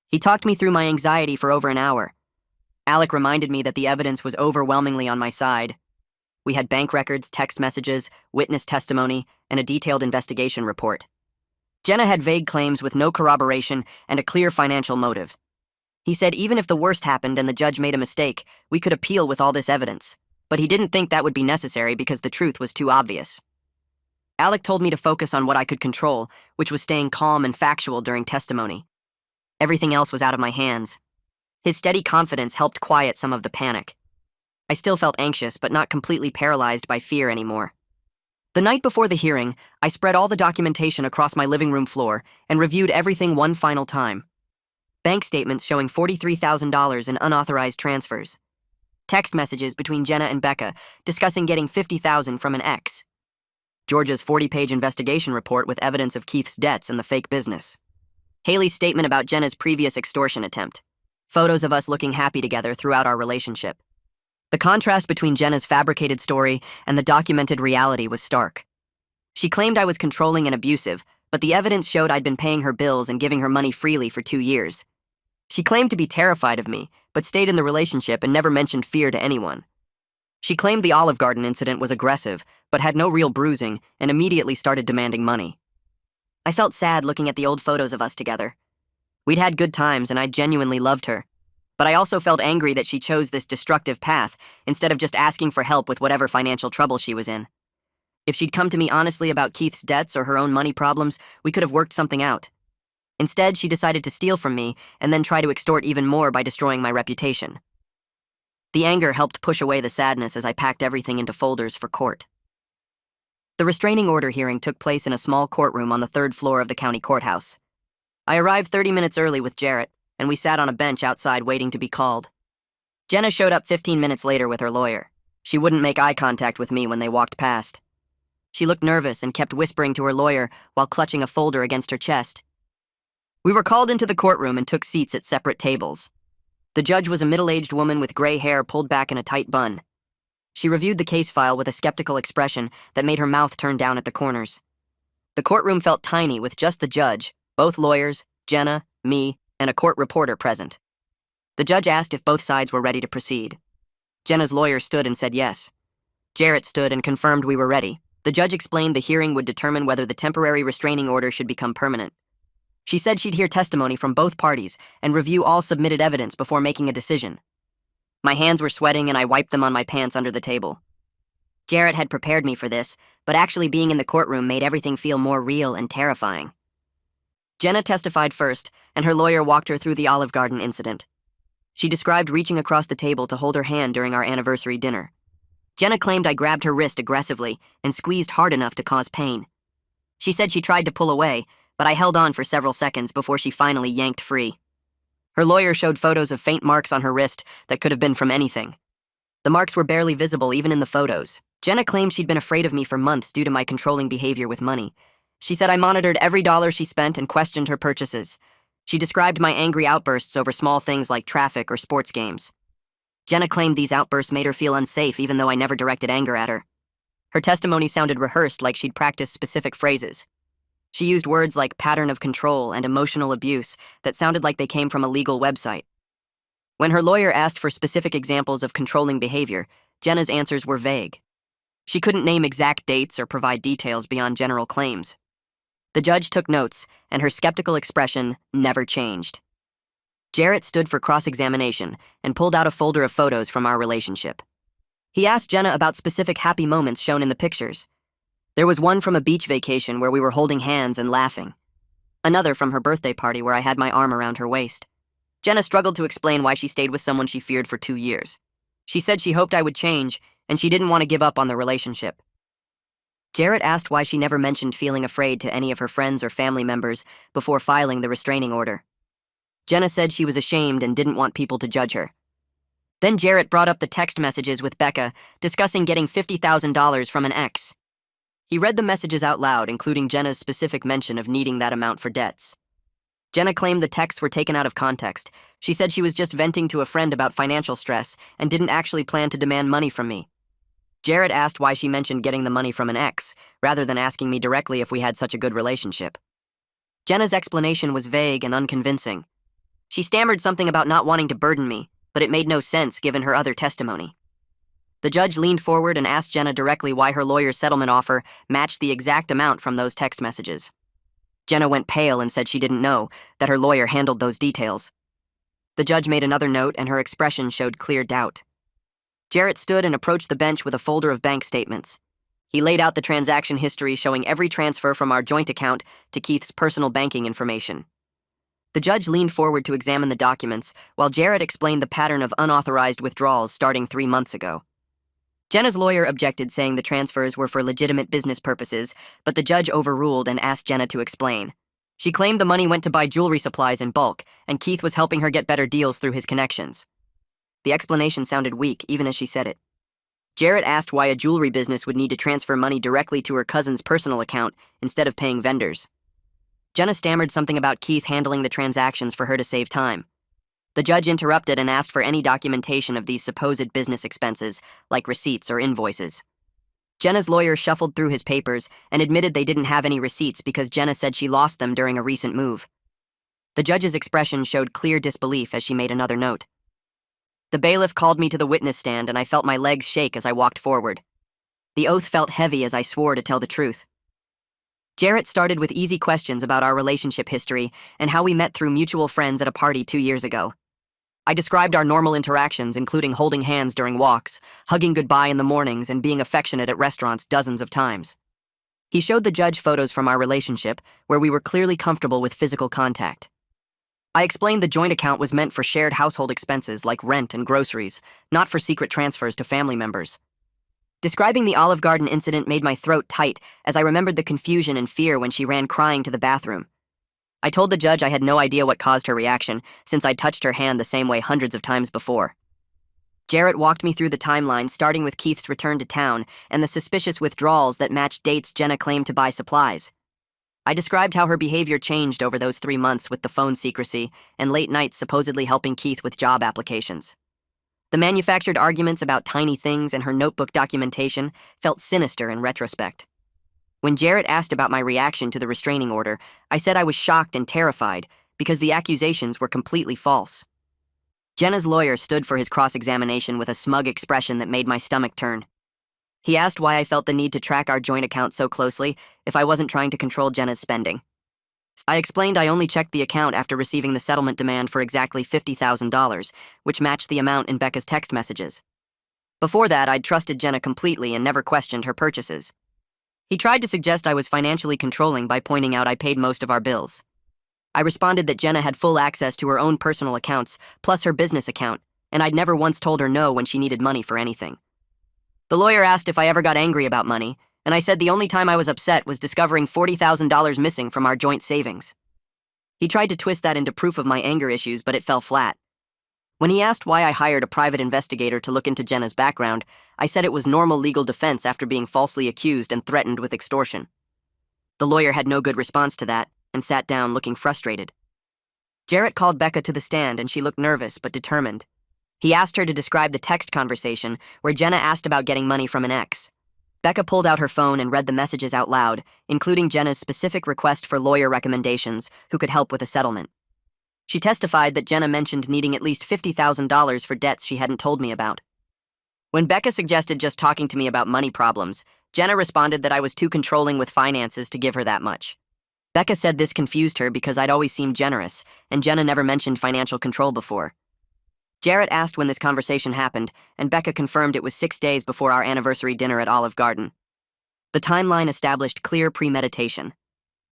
He talked me through my anxiety for over an hour. Alec reminded me that the evidence was overwhelmingly on my side. We had bank records, text messages, witness testimony, and a detailed investigation report. Jenna had vague claims with no corroboration and a clear financial motive. He said even if the worst happened and the judge made a mistake, we could appeal with all this evidence. But he didn't think that would be necessary because the truth was too obvious. Alec told me to focus on what I could control, which was staying calm and factual during testimony. Everything else was out of my hands. His steady confidence helped quiet some of the panic. I still felt anxious, but not completely paralyzed by fear anymore. The night before the hearing, I spread all the documentation across my living room floor and reviewed everything one final time. Bank statements showing $43,000 in unauthorized transfers. Text messages between Jenna and Becca discussing getting $50,000 from an ex. Georgia's 40-page investigation report with evidence of Keith's debts and the fake business. Haley's statement about Jenna's previous extortion attempt. Photos of us looking happy together throughout our relationship. The contrast between Jenna's fabricated story and the documented reality was stark. She claimed I was controlling and abusive, but the evidence showed I'd been paying her bills and giving her money freely for 2 years. She claimed to be terrified of me, but stayed in the relationship and never mentioned fear to anyone. She claimed the Olive Garden incident was aggressive, but had no real bruising, and immediately started demanding money. I felt sad looking at the old photos of us together. We'd had good times, and I genuinely loved her. But I also felt angry that she chose this destructive path instead of just asking for help with whatever financial trouble she was in. If she'd come to me honestly about Keith's debts or her own money problems, we could have worked something out. Instead, she decided to steal from me and then try to extort even more by destroying my reputation. The anger helped push away the sadness as I packed everything into folders for court. The restraining order hearing took place in a small courtroom on the 3rd floor of the county courthouse. I arrived 30 minutes early with Jarrett, and we sat on a bench outside waiting to be called. Jenna showed up 15 minutes later with her lawyer. She wouldn't make eye contact with me when they walked past. She looked nervous and kept whispering to her lawyer while clutching a folder against her chest. We were called into the courtroom and took seats at separate tables. The judge was a middle-aged woman with gray hair pulled back in a tight bun. She reviewed the case file with a skeptical expression that made her mouth turn down at the corners. The courtroom felt tiny with just the judge, both lawyers, Jenna, me, and a court reporter present. The judge asked if both sides were ready to proceed. Jenna's lawyer stood and said yes. Jarrett stood and confirmed we were ready. The judge explained the hearing would determine whether the temporary restraining order should become permanent. She said she'd hear testimony from both parties and review all submitted evidence before making a decision. My hands were sweating and I wiped them on my pants under the table. Jarrett had prepared me for this, but actually being in the courtroom made everything feel more real and terrifying. Jenna testified first, and her lawyer walked her through the Olive Garden incident. She described reaching across the table to hold her hand during our anniversary dinner. Jenna claimed I grabbed her wrist aggressively and squeezed hard enough to cause pain. She said she tried to pull away, but I held on for several seconds before she finally yanked free. Her lawyer showed photos of faint marks on her wrist that could have been from anything. The marks were barely visible even in the photos. Jenna claimed she'd been afraid of me for months due to my controlling behavior with money. She said I monitored every dollar she spent and questioned her purchases. She described my angry outbursts over small things like traffic or sports games. Jenna claimed these outbursts made her feel unsafe even though I never directed anger at her. Her testimony sounded rehearsed, like she'd practiced specific phrases. She used words like pattern of control and emotional abuse that sounded like they came from a legal website. When her lawyer asked for specific examples of controlling behavior, Jenna's answers were vague. She couldn't name exact dates or provide details beyond general claims. The judge took notes, and her skeptical expression never changed. Jarrett stood for cross-examination and pulled out a folder of photos from our relationship. He asked Jenna about specific happy moments shown in the pictures. There was one from a beach vacation where we were holding hands and laughing. Another from her birthday party where I had my arm around her waist. Jenna struggled to explain why she stayed with someone she feared for 2 years. She said she hoped I would change, and she didn't want to give up on the relationship. Jarrett asked why she never mentioned feeling afraid to any of her friends or family members before filing the restraining order. Jenna said she was ashamed and didn't want people to judge her. Then Jarrett brought up the text messages with Becca, discussing getting $50,000 from an ex. He read the messages out loud, including Jenna's specific mention of needing that amount for debts. Jenna claimed the texts were taken out of context. She said she was just venting to a friend about financial stress and didn't actually plan to demand money from me. Jarrett asked why she mentioned getting the money from an ex, rather than asking me directly if we had such a good relationship. Jenna's explanation was vague and unconvincing. She stammered something about not wanting to burden me, but it made no sense given her other testimony. The judge leaned forward and asked Jenna directly why her lawyer's settlement offer matched the exact amount from those text messages. Jenna went pale and said she didn't know, that her lawyer handled those details. The judge made another note and her expression showed clear doubt. Jarrett stood and approached the bench with a folder of bank statements. He laid out the transaction history showing every transfer from our joint account to Keith's personal banking information. The judge leaned forward to examine the documents, while Jarrett explained the pattern of unauthorized withdrawals starting 3 months ago. Jenna's lawyer objected, saying the transfers were for legitimate business purposes, but the judge overruled and asked Jenna to explain. She claimed the money went to buy jewelry supplies in bulk, and Keith was helping her get better deals through his connections. The explanation sounded weak, even as she said it. Jarrett asked why a jewelry business would need to transfer money directly to her cousin's personal account instead of paying vendors. Jenna stammered something about Keith handling the transactions for her to save time. The judge interrupted and asked for any documentation of these supposed business expenses, like receipts or invoices. Jenna's lawyer shuffled through his papers and admitted they didn't have any receipts because Jenna said she lost them during a recent move. The judge's expression showed clear disbelief as she made another note. The bailiff called me to the witness stand, and I felt my legs shake as I walked forward. The oath felt heavy as I swore to tell the truth. Jarrett started with easy questions about our relationship history and how we met through mutual friends at a party 2 years ago. I described our normal interactions, including holding hands during walks, hugging goodbye in the mornings, and being affectionate at restaurants dozens of times. He showed the judge photos from our relationship, where we were clearly comfortable with physical contact. I explained the joint account was meant for shared household expenses like rent and groceries, not for secret transfers to family members. Describing the Olive Garden incident made my throat tight as I remembered the confusion and fear when she ran crying to the bathroom. I told the judge I had no idea what caused her reaction, since I'd touched her hand the same way hundreds of times before. Jarrett walked me through the timeline, starting with Keith's return to town and the suspicious withdrawals that matched dates Jenna claimed to buy supplies. I described how her behavior changed over those 3 months with the phone secrecy and late nights supposedly helping Keith with job applications. The manufactured arguments about tiny things and her notebook documentation felt sinister in retrospect. When Jarrett asked about my reaction to the restraining order, I said I was shocked and terrified because the accusations were completely false. Jenna's lawyer stood for his cross-examination with a smug expression that made my stomach turn. He asked why I felt the need to track our joint account so closely if I wasn't trying to control Jenna's spending. I explained I only checked the account after receiving the settlement demand for exactly $50,000, which matched the amount in Becca's text messages. Before that, I'd trusted Jenna completely and never questioned her purchases. He tried to suggest I was financially controlling by pointing out I paid most of our bills. I responded that Jenna had full access to her own personal accounts, plus her business account, and I'd never once told her no when she needed money for anything. The lawyer asked if I ever got angry about money, and I said the only time I was upset was discovering $40,000 missing from our joint savings. He tried to twist that into proof of my anger issues, but it fell flat. When he asked why I hired a private investigator to look into Jenna's background, I said it was normal legal defense after being falsely accused and threatened with extortion. The lawyer had no good response to that and sat down looking frustrated. Jarrett called Becca to the stand, and she looked nervous but determined. He asked her to describe the text conversation where Jenna asked about getting money from an ex. Becca pulled out her phone and read the messages out loud, including Jenna's specific request for lawyer recommendations who could help with a settlement. She testified that Jenna mentioned needing at least $50,000 for debts she hadn't told me about. When Becca suggested just talking to me about money problems, Jenna responded that I was too controlling with finances to give her that much. Becca said this confused her because I'd always seemed generous, and Jenna never mentioned financial control before. Jarrett asked when this conversation happened, and Becca confirmed it was 6 days before our anniversary dinner at Olive Garden. The timeline established clear premeditation.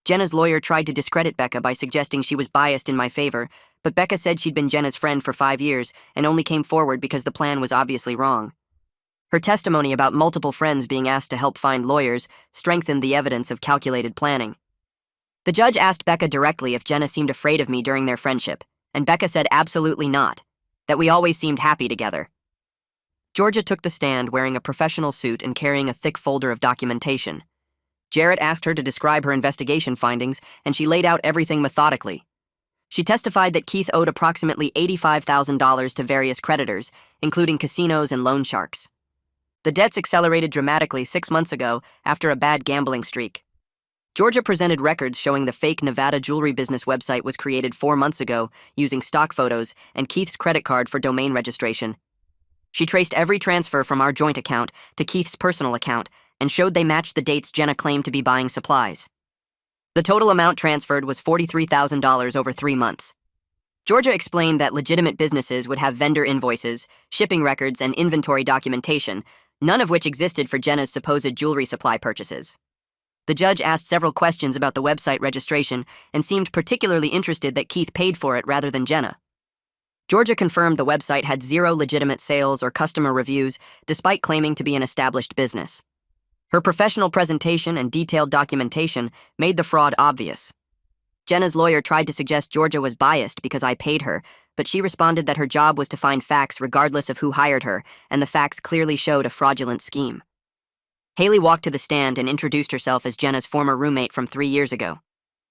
Jenna's lawyer tried to discredit Becca by suggesting she was biased in my favor, but Becca said she'd been Jenna's friend for 5 years and only came forward because the plan was obviously wrong. Her testimony about multiple friends being asked to help find lawyers strengthened the evidence of calculated planning. The judge asked Becca directly if Jenna seemed afraid of me during their friendship, and Becca said absolutely not, that we always seemed happy together. Georgia took the stand wearing a professional suit and carrying a thick folder of documentation. Jarrett asked her to describe her investigation findings, and she laid out everything methodically. She testified that Keith owed approximately $85,000 to various creditors, including casinos and loan sharks. The debts accelerated dramatically 6 months ago after a bad gambling streak. Georgia presented records showing the fake Nevada jewelry business website was created 4 months ago using stock photos and Keith's credit card for domain registration. She traced every transfer from our joint account to Keith's personal account and showed they matched the dates Jenna claimed to be buying supplies. The total amount transferred was $43,000 over 3 months. Georgia explained that legitimate businesses would have vendor invoices, shipping records, and inventory documentation, none of which existed for Jenna's supposed jewelry supply purchases. The judge asked several questions about the website registration and seemed particularly interested that Keith paid for it rather than Jenna. Georgia confirmed the website had 0 legitimate sales or customer reviews, despite claiming to be an established business. Her professional presentation and detailed documentation made the fraud obvious. Jenna's lawyer tried to suggest Georgia was biased because I paid her, but she responded that her job was to find facts regardless of who hired her, and the facts clearly showed a fraudulent scheme. Haley walked to the stand and introduced herself as Jenna's former roommate from 3 years ago.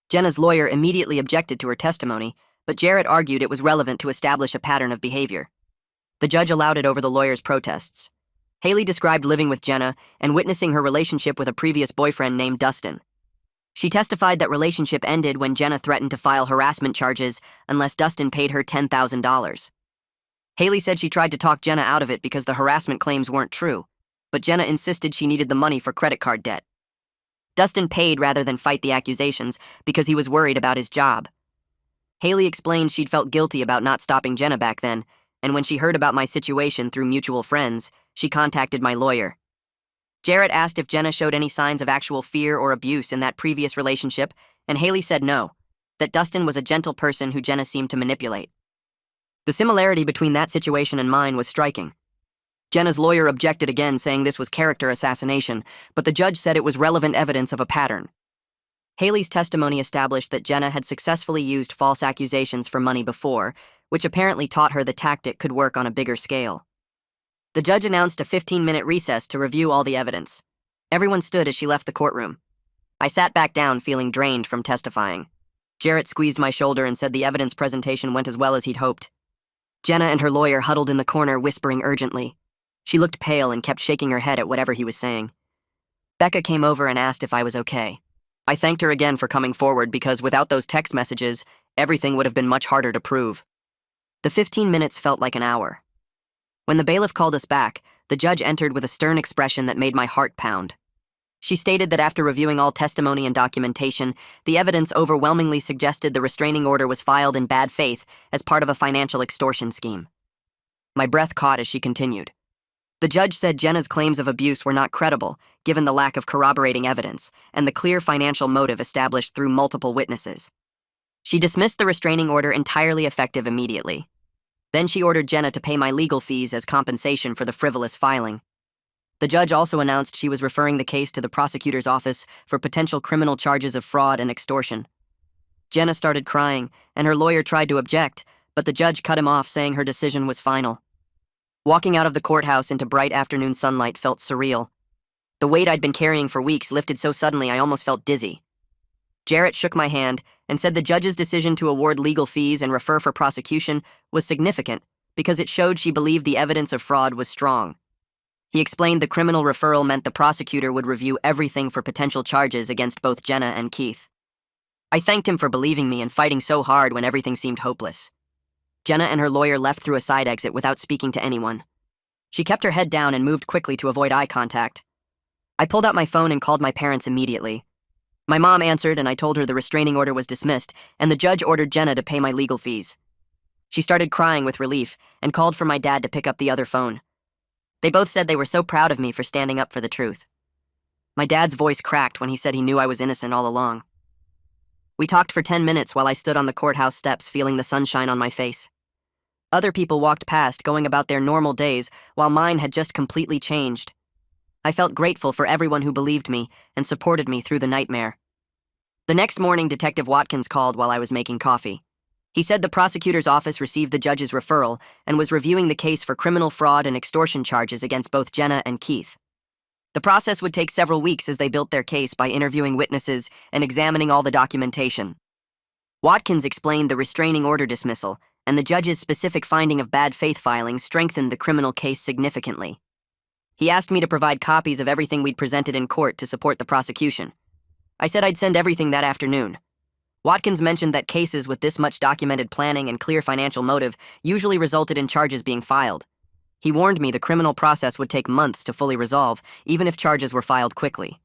Jenna's lawyer immediately objected to her testimony, but Jarrett argued it was relevant to establish a pattern of behavior. The judge allowed it over the lawyer's protests. Haley described living with Jenna and witnessing her relationship with a previous boyfriend named Dustin. She testified that relationship ended when Jenna threatened to file harassment charges unless Dustin paid her $10,000. Haley said she tried to talk Jenna out of it because the harassment claims weren't true, but Jenna insisted she needed the money for credit card debt. Dustin paid rather than fight the accusations because he was worried about his job. Haley explained she'd felt guilty about not stopping Jenna back then, and when she heard about my situation through mutual friends, she contacted my lawyer. Jarrett asked if Jenna showed any signs of actual fear or abuse in that previous relationship, and Haley said no, that Dustin was a gentle person who Jenna seemed to manipulate. The similarity between that situation and mine was striking. Jenna's lawyer objected again, saying this was character assassination, but the judge said it was relevant evidence of a pattern. Haley's testimony established that Jenna had successfully used false accusations for money before, which apparently taught her the tactic could work on a bigger scale. The judge announced a 15-minute recess to review all the evidence. Everyone stood as she left the courtroom. I sat back down, feeling drained from testifying. Jarrett squeezed my shoulder and said the evidence presentation went as well as he'd hoped. Jenna and her lawyer huddled in the corner, whispering urgently. She looked pale and kept shaking her head at whatever he was saying. Becca came over and asked if I was okay. I thanked her again for coming forward because without those text messages, everything would have been much harder to prove. The 15 minutes felt like an hour. When the bailiff called us back, the judge entered with a stern expression that made my heart pound. She stated that after reviewing all testimony and documentation, the evidence overwhelmingly suggested the restraining order was filed in bad faith as part of a financial extortion scheme. My breath caught as she continued. The judge said Jenna's claims of abuse were not credible, given the lack of corroborating evidence and the clear financial motive established through multiple witnesses. She dismissed the restraining order entirely effective immediately. Then she ordered Jenna to pay my legal fees as compensation for the frivolous filing. The judge also announced she was referring the case to the prosecutor's office for potential criminal charges of fraud and extortion. Jenna started crying, and her lawyer tried to object, but the judge cut him off, saying her decision was final. Walking out of the courthouse into bright afternoon sunlight felt surreal. The weight I'd been carrying for weeks lifted so suddenly I almost felt dizzy. Jarrett shook my hand and said the judge's decision to award legal fees and refer for prosecution was significant because it showed she believed the evidence of fraud was strong. He explained the criminal referral meant the prosecutor would review everything for potential charges against both Jenna and Keith. I thanked him for believing me and fighting so hard when everything seemed hopeless. Jenna and her lawyer left through a side exit without speaking to anyone. She kept her head down and moved quickly to avoid eye contact. I pulled out my phone and called my parents immediately. My mom answered and I told her the restraining order was dismissed and the judge ordered Jenna to pay my legal fees. She started crying with relief and called for my dad to pick up the other phone. They both said they were so proud of me for standing up for the truth. My dad's voice cracked when he said he knew I was innocent all along. We talked for 10 minutes while I stood on the courthouse steps feeling the sunshine on my face. Other people walked past, going about their normal days, while mine had just completely changed. I felt grateful for everyone who believed me and supported me through the nightmare. The next morning, Detective Watkins called while I was making coffee. He said the prosecutor's office received the judge's referral and was reviewing the case for criminal fraud and extortion charges against both Jenna and Keith. The process would take several weeks as they built their case by interviewing witnesses and examining all the documentation. Watkins explained the restraining order dismissal, and the judge's specific finding of bad faith filing strengthened the criminal case significantly. He asked me to provide copies of everything we'd presented in court to support the prosecution. I said I'd send everything that afternoon. Watkins mentioned that cases with this much documented planning and clear financial motive usually resulted in charges being filed. He warned me the criminal process would take months to fully resolve, even if charges were filed quickly.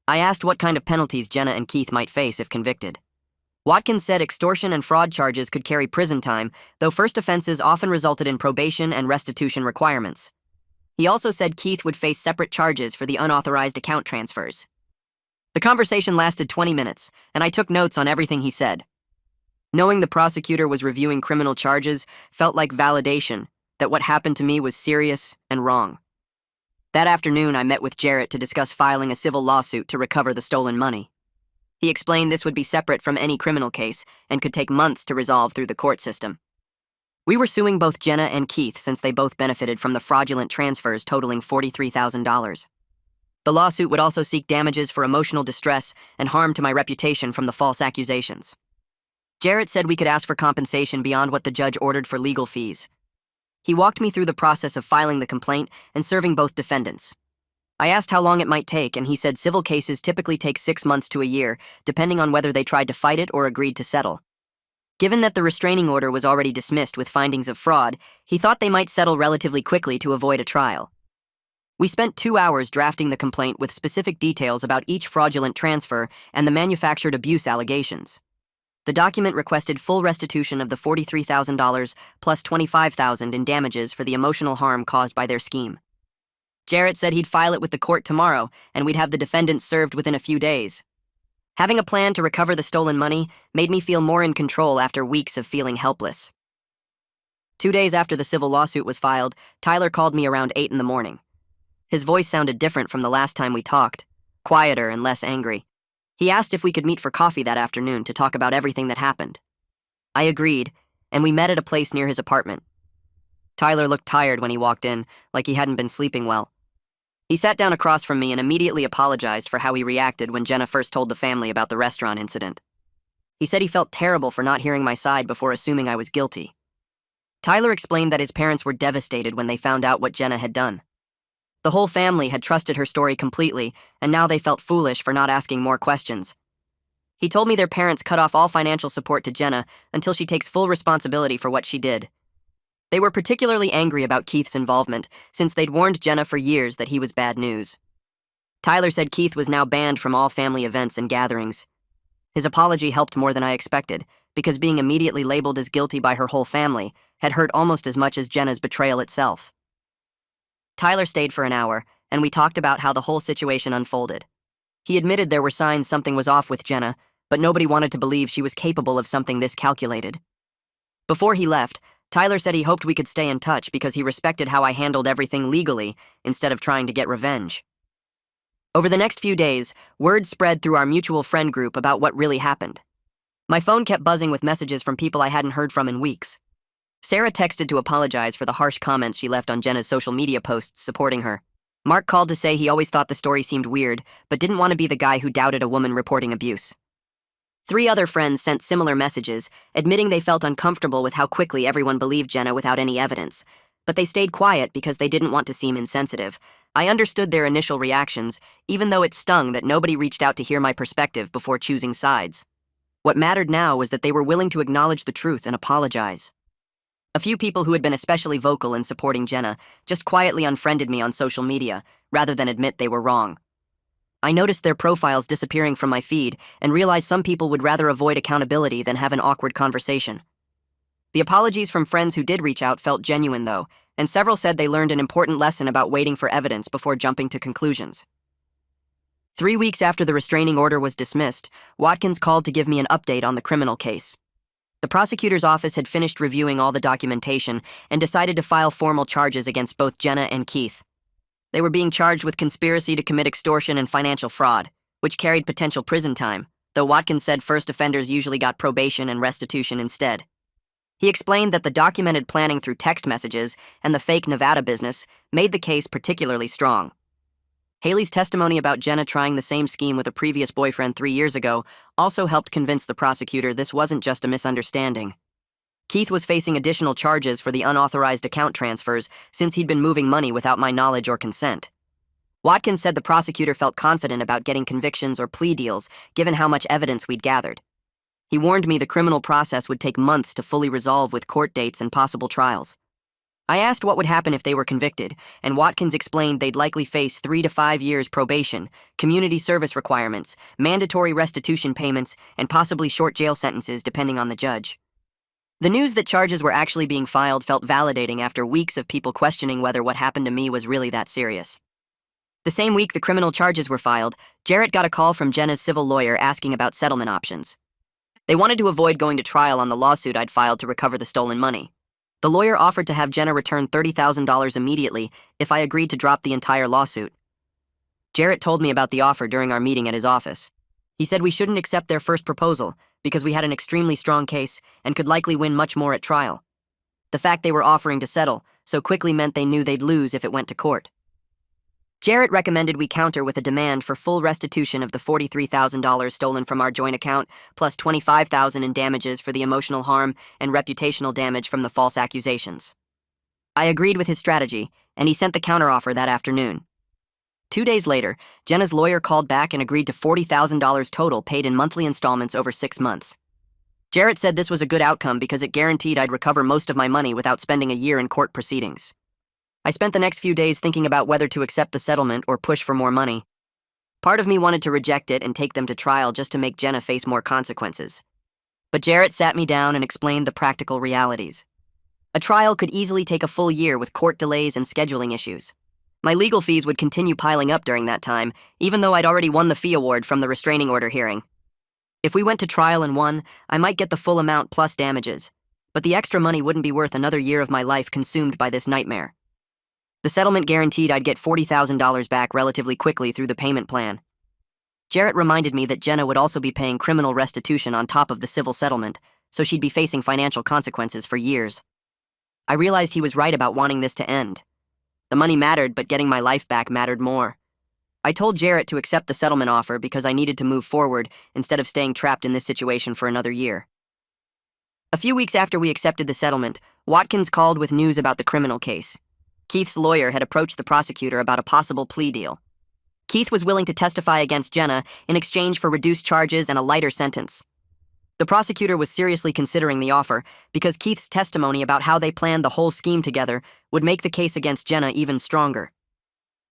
I asked what kind of penalties Jenna and Keith might face if convicted. Watkins said extortion and fraud charges could carry prison time, though first offenses often resulted in probation and restitution requirements. He also said Keith would face separate charges for the unauthorized account transfers. The conversation lasted 20 minutes, and I took notes on everything he said. Knowing the prosecutor was reviewing criminal charges felt like validation that what happened to me was serious and wrong. That afternoon, I met with Jarrett to discuss filing a civil lawsuit to recover the stolen money. He explained this would be separate from any criminal case and could take months to resolve through the court system. We were suing both Jenna and Keith since they both benefited from the fraudulent transfers totaling $43,000. The lawsuit would also seek damages for emotional distress and harm to my reputation from the false accusations. Jarrett said we could ask for compensation beyond what the judge ordered for legal fees. He walked me through the process of filing the complaint and serving both defendants. I asked how long it might take, and he said civil cases typically take 6 months to a year, depending on whether they tried to fight it or agreed to settle. Given that the restraining order was already dismissed with findings of fraud, he thought they might settle relatively quickly to avoid a trial. We spent 2 hours drafting the complaint with specific details about each fraudulent transfer and the manufactured abuse allegations. The document requested full restitution of the $43,000 plus $25,000 in damages for the emotional harm caused by their scheme. Jarrett said he'd file it with the court tomorrow, and we'd have the defendants served within a few days. Having a plan to recover the stolen money made me feel more in control after weeks of feeling helpless. 2 days after the civil lawsuit was filed, Tyler called me around 8 in the morning. His voice sounded different from the last time we talked, quieter and less angry. He asked if we could meet for coffee that afternoon to talk about everything that happened. I agreed, and we met at a place near his apartment. Tyler looked tired when he walked in, like he hadn't been sleeping well. He sat down across from me and immediately apologized for how he reacted when Jenna first told the family about the restaurant incident. He said he felt terrible for not hearing my side before assuming I was guilty. Tyler explained that his parents were devastated when they found out what Jenna had done. The whole family had trusted her story completely, and now they felt foolish for not asking more questions. He told me their parents cut off all financial support to Jenna until she takes full responsibility for what she did. They were particularly angry about Keith's involvement, since they'd warned Jenna for years that he was bad news. Tyler said Keith was now banned from all family events and gatherings. His apology helped more than I expected, because being immediately labeled as guilty by her whole family had hurt almost as much as Jenna's betrayal itself. Tyler stayed for an hour, and we talked about how the whole situation unfolded. He admitted there were signs something was off with Jenna, but nobody wanted to believe she was capable of something this calculated. Before he left, Tyler said he hoped we could stay in touch because he respected how I handled everything legally instead of trying to get revenge. Over the next few days, word spread through our mutual friend group about what really happened. My phone kept buzzing with messages from people I hadn't heard from in weeks. Sarah texted to apologize for the harsh comments she left on Jenna's social media posts supporting her. Mark called to say he always thought the story seemed weird, but didn't want to be the guy who doubted a woman reporting abuse. 3 other friends sent similar messages, admitting they felt uncomfortable with how quickly everyone believed Jenna without any evidence, but they stayed quiet because they didn't want to seem insensitive. I understood their initial reactions, even though it stung that nobody reached out to hear my perspective before choosing sides. What mattered now was that they were willing to acknowledge the truth and apologize. A few people who had been especially vocal in supporting Jenna just quietly unfriended me on social media, rather than admit they were wrong. I noticed their profiles disappearing from my feed and realized some people would rather avoid accountability than have an awkward conversation. The apologies from friends who did reach out felt genuine, though, and several said they learned an important lesson about waiting for evidence before jumping to conclusions. 3 weeks after the restraining order was dismissed, Watkins called to give me an update on the criminal case. The prosecutor's office had finished reviewing all the documentation and decided to file formal charges against both Jenna and Keith. They were being charged with conspiracy to commit extortion and financial fraud, which carried potential prison time, though Watkins said first offenders usually got probation and restitution instead. He explained that the documented planning through text messages and the fake Nevada business made the case particularly strong. Haley's testimony about Jenna trying the same scheme with a previous boyfriend 3 years ago also helped convince the prosecutor this wasn't just a misunderstanding. Keith was facing additional charges for the unauthorized account transfers since he'd been moving money without my knowledge or consent. Watkins said the prosecutor felt confident about getting convictions or plea deals given how much evidence we'd gathered. He warned me the criminal process would take months to fully resolve with court dates and possible trials. I asked what would happen if they were convicted, and Watkins explained they'd likely face 3 to 5 years probation, community service requirements, mandatory restitution payments, and possibly short jail sentences depending on the judge. The news that charges were actually being filed felt validating after weeks of people questioning whether what happened to me was really that serious. The same week the criminal charges were filed, Jarrett got a call from Jenna's civil lawyer asking about settlement options. They wanted to avoid going to trial on the lawsuit I'd filed to recover the stolen money. The lawyer offered to have Jenna return $30,000 immediately if I agreed to drop the entire lawsuit. Jarrett told me about the offer during our meeting at his office. He said we shouldn't accept their first proposal because we had an extremely strong case and could likely win much more at trial. The fact they were offering to settle so quickly meant they knew they'd lose if it went to court. Jarrett recommended we counter with a demand for full restitution of the $43,000 stolen from our joint account, plus $25,000 in damages for the emotional harm and reputational damage from the false accusations. I agreed with his strategy, and he sent the counteroffer that afternoon. 2 days later, Jenna's lawyer called back and agreed to $40,000 total paid in monthly installments over 6 months. Jarrett said this was a good outcome because it guaranteed I'd recover most of my money without spending a year in court proceedings. I spent the next few days thinking about whether to accept the settlement or push for more money. Part of me wanted to reject it and take them to trial just to make Jenna face more consequences. But Jarrett sat me down and explained the practical realities. A trial could easily take a full year with court delays and scheduling issues. My legal fees would continue piling up during that time, even though I'd already won the fee award from the restraining order hearing. If we went to trial and won, I might get the full amount plus damages, but the extra money wouldn't be worth another year of my life consumed by this nightmare. The settlement guaranteed I'd get $40,000 back relatively quickly through the payment plan. Jarrett reminded me that Jenna would also be paying criminal restitution on top of the civil settlement, so she'd be facing financial consequences for years. I realized he was right about wanting this to end. The money mattered, but getting my life back mattered more. I told Jarrett to accept the settlement offer because I needed to move forward instead of staying trapped in this situation for another year. A few weeks after we accepted the settlement, Watkins called with news about the criminal case. Keith's lawyer had approached the prosecutor about a possible plea deal. Keith was willing to testify against Jenna in exchange for reduced charges and a lighter sentence. The prosecutor was seriously considering the offer because Keith's testimony about how they planned the whole scheme together would make the case against Jenna even stronger.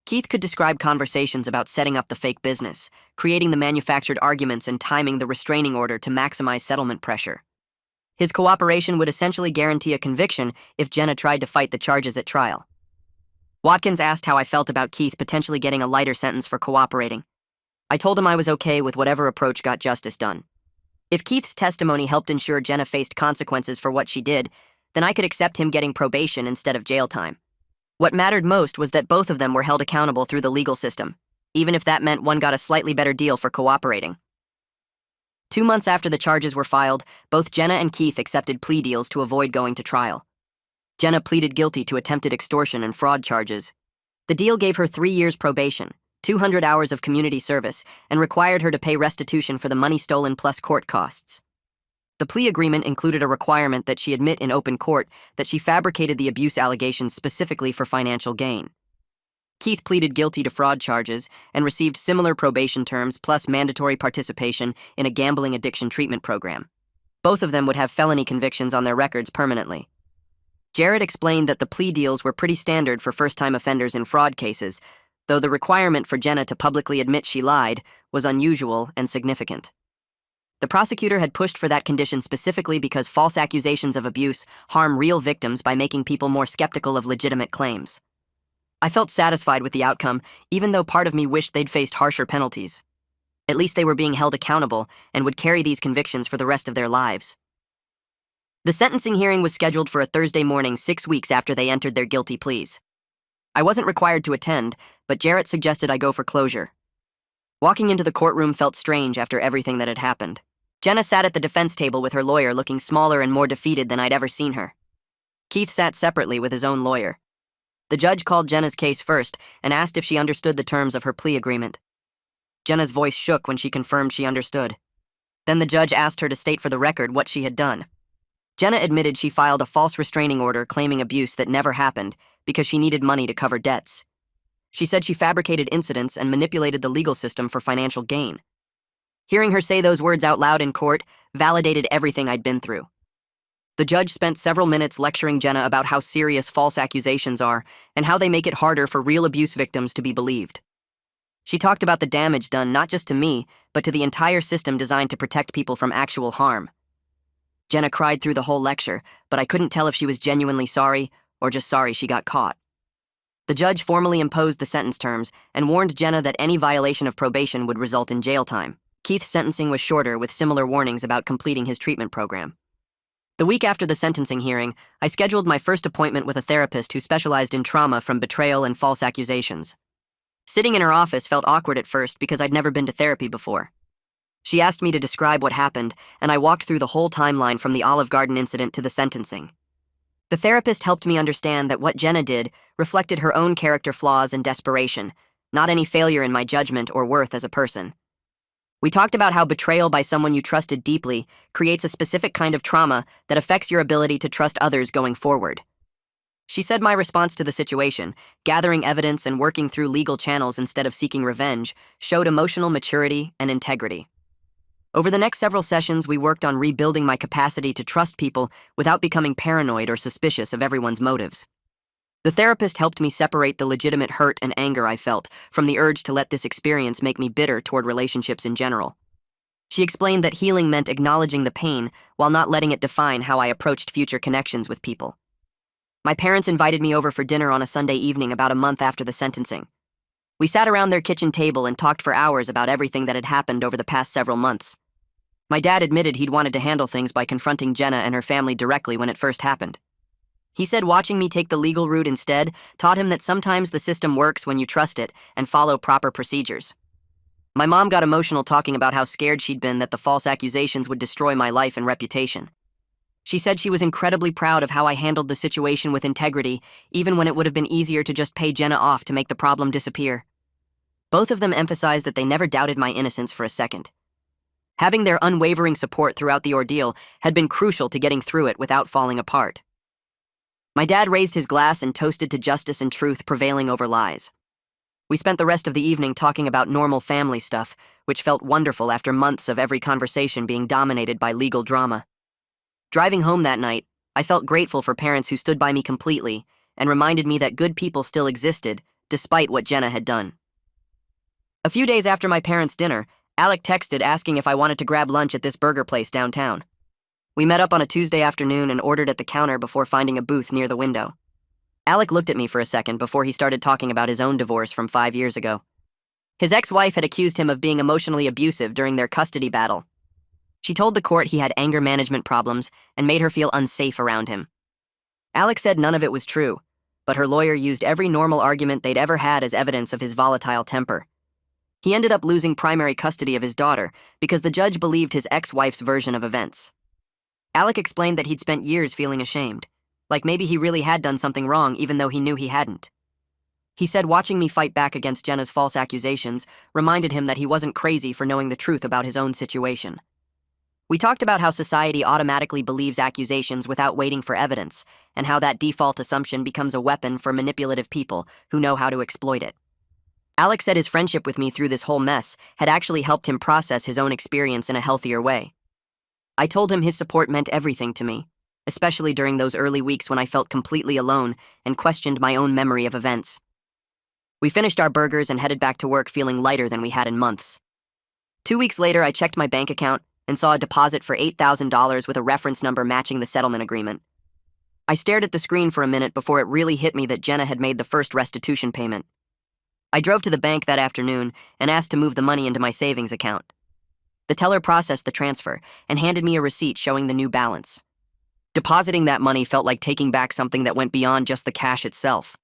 Keith could describe conversations about setting up the fake business, creating the manufactured arguments, and timing the restraining order to maximize settlement pressure. His cooperation would essentially guarantee a conviction if Jenna tried to fight the charges at trial. Watkins asked how I felt about Keith potentially getting a lighter sentence for cooperating. I told him I was okay with whatever approach got justice done. If Keith's testimony helped ensure Jenna faced consequences for what she did, then I could accept him getting probation instead of jail time. What mattered most was that both of them were held accountable through the legal system, even if that meant one got a slightly better deal for cooperating. 2 months after the charges were filed, both Jenna and Keith accepted plea deals to avoid going to trial. Jenna pleaded guilty to attempted extortion and fraud charges. The deal gave her 3 years probation, 200 hours of community service, and required her to pay restitution for the money stolen plus court costs. The plea agreement included a requirement that she admit in open court that she fabricated the abuse allegations specifically for financial gain. Keith pleaded guilty to fraud charges and received similar probation terms plus mandatory participation in a gambling addiction treatment program. Both of them would have felony convictions on their records permanently. Jarrett explained that the plea deals were pretty standard for first-time offenders in fraud cases, though the requirement for Jenna to publicly admit she lied was unusual and significant. The prosecutor had pushed for that condition specifically because false accusations of abuse harm real victims by making people more skeptical of legitimate claims. I felt satisfied with the outcome, even though part of me wished they'd faced harsher penalties. At least they were being held accountable and would carry these convictions for the rest of their lives. The sentencing hearing was scheduled for a Thursday morning 6 weeks after they entered their guilty pleas. I wasn't required to attend, but Jarrett suggested I go for closure. Walking into the courtroom felt strange after everything that had happened. Jenna sat at the defense table with her lawyer looking smaller and more defeated than I'd ever seen her. Keith sat separately with his own lawyer. The judge called Jenna's case first and asked if she understood the terms of her plea agreement. Jenna's voice shook when she confirmed she understood. Then the judge asked her to state for the record what she had done. Jenna admitted she filed a false restraining order claiming abuse that never happened because she needed money to cover debts. She said she fabricated incidents and manipulated the legal system for financial gain. Hearing her say those words out loud in court validated everything I'd been through. The judge spent several minutes lecturing Jenna about how serious false accusations are and how they make it harder for real abuse victims to be believed. She talked about the damage done not just to me, but to the entire system designed to protect people from actual harm. Jenna cried through the whole lecture, but I couldn't tell if she was genuinely sorry or just sorry she got caught. The judge formally imposed the sentence terms and warned Jenna that any violation of probation would result in jail time. Keith's sentencing was shorter with similar warnings about completing his treatment program. The week after the sentencing hearing, I scheduled my first appointment with a therapist who specialized in trauma from betrayal and false accusations. Sitting in her office felt awkward at first because I'd never been to therapy before. She asked me to describe what happened, and I walked through the whole timeline from the Olive Garden incident to the sentencing. The therapist helped me understand that what Jenna did reflected her own character flaws and desperation, not any failure in my judgment or worth as a person. We talked about how betrayal by someone you trusted deeply creates a specific kind of trauma that affects your ability to trust others going forward. She said my response to the situation, gathering evidence and working through legal channels instead of seeking revenge, showed emotional maturity and integrity. Over the next several sessions, we worked on rebuilding my capacity to trust people without becoming paranoid or suspicious of everyone's motives. The therapist helped me separate the legitimate hurt and anger I felt from the urge to let this experience make me bitter toward relationships in general. She explained that healing meant acknowledging the pain while not letting it define how I approached future connections with people. My parents invited me over for dinner on a Sunday evening about a month after the sentencing. We sat around their kitchen table and talked for hours about everything that had happened over the past several months. My dad admitted he'd wanted to handle things by confronting Jenna and her family directly when it first happened. He said watching me take the legal route instead taught him that sometimes the system works when you trust it and follow proper procedures. My mom got emotional talking about how scared she'd been that the false accusations would destroy my life and reputation. She said she was incredibly proud of how I handled the situation with integrity, even when it would have been easier to just pay Jenna off to make the problem disappear. Both of them emphasized that they never doubted my innocence for a second. Having their unwavering support throughout the ordeal had been crucial to getting through it without falling apart. My dad raised his glass and toasted to justice and truth prevailing over lies. We spent the rest of the evening talking about normal family stuff, which felt wonderful after months of every conversation being dominated by legal drama. Driving home that night, I felt grateful for parents who stood by me completely and reminded me that good people still existed, despite what Jenna had done. A few days after my parents' dinner, Alec texted asking if I wanted to grab lunch at this burger place downtown. We met up on a Tuesday afternoon and ordered at the counter before finding a booth near the window. Alec looked at me for a second before he started talking about his own divorce from 5 years ago. His ex-wife had accused him of being emotionally abusive during their custody battle. She told the court he had anger management problems and made her feel unsafe around him. Alec said none of it was true, but her lawyer used every normal argument they'd ever had as evidence of his volatile temper. He ended up losing primary custody of his daughter because the judge believed his ex-wife's version of events. Alec explained that he'd spent years feeling ashamed, like maybe he really had done something wrong even though he knew he hadn't. He said watching me fight back against Jenna's false accusations reminded him that he wasn't crazy for knowing the truth about his own situation. We talked about how society automatically believes accusations without waiting for evidence, and how that default assumption becomes a weapon for manipulative people who know how to exploit it. Alec said his friendship with me through this whole mess had actually helped him process his own experience in a healthier way. I told him his support meant everything to me, especially during those early weeks when I felt completely alone and questioned my own memory of events. We finished our burgers and headed back to work feeling lighter than we had in months. 2 weeks later, I checked my bank account and saw a deposit for $8,000 with a reference number matching the settlement agreement. I stared at the screen for a minute before it really hit me that Jenna had made the first restitution payment. I drove to the bank that afternoon and asked to move the money into my savings account. The teller processed the transfer and handed me a receipt showing the new balance. Depositing that money felt like taking back something that went beyond just the cash itself.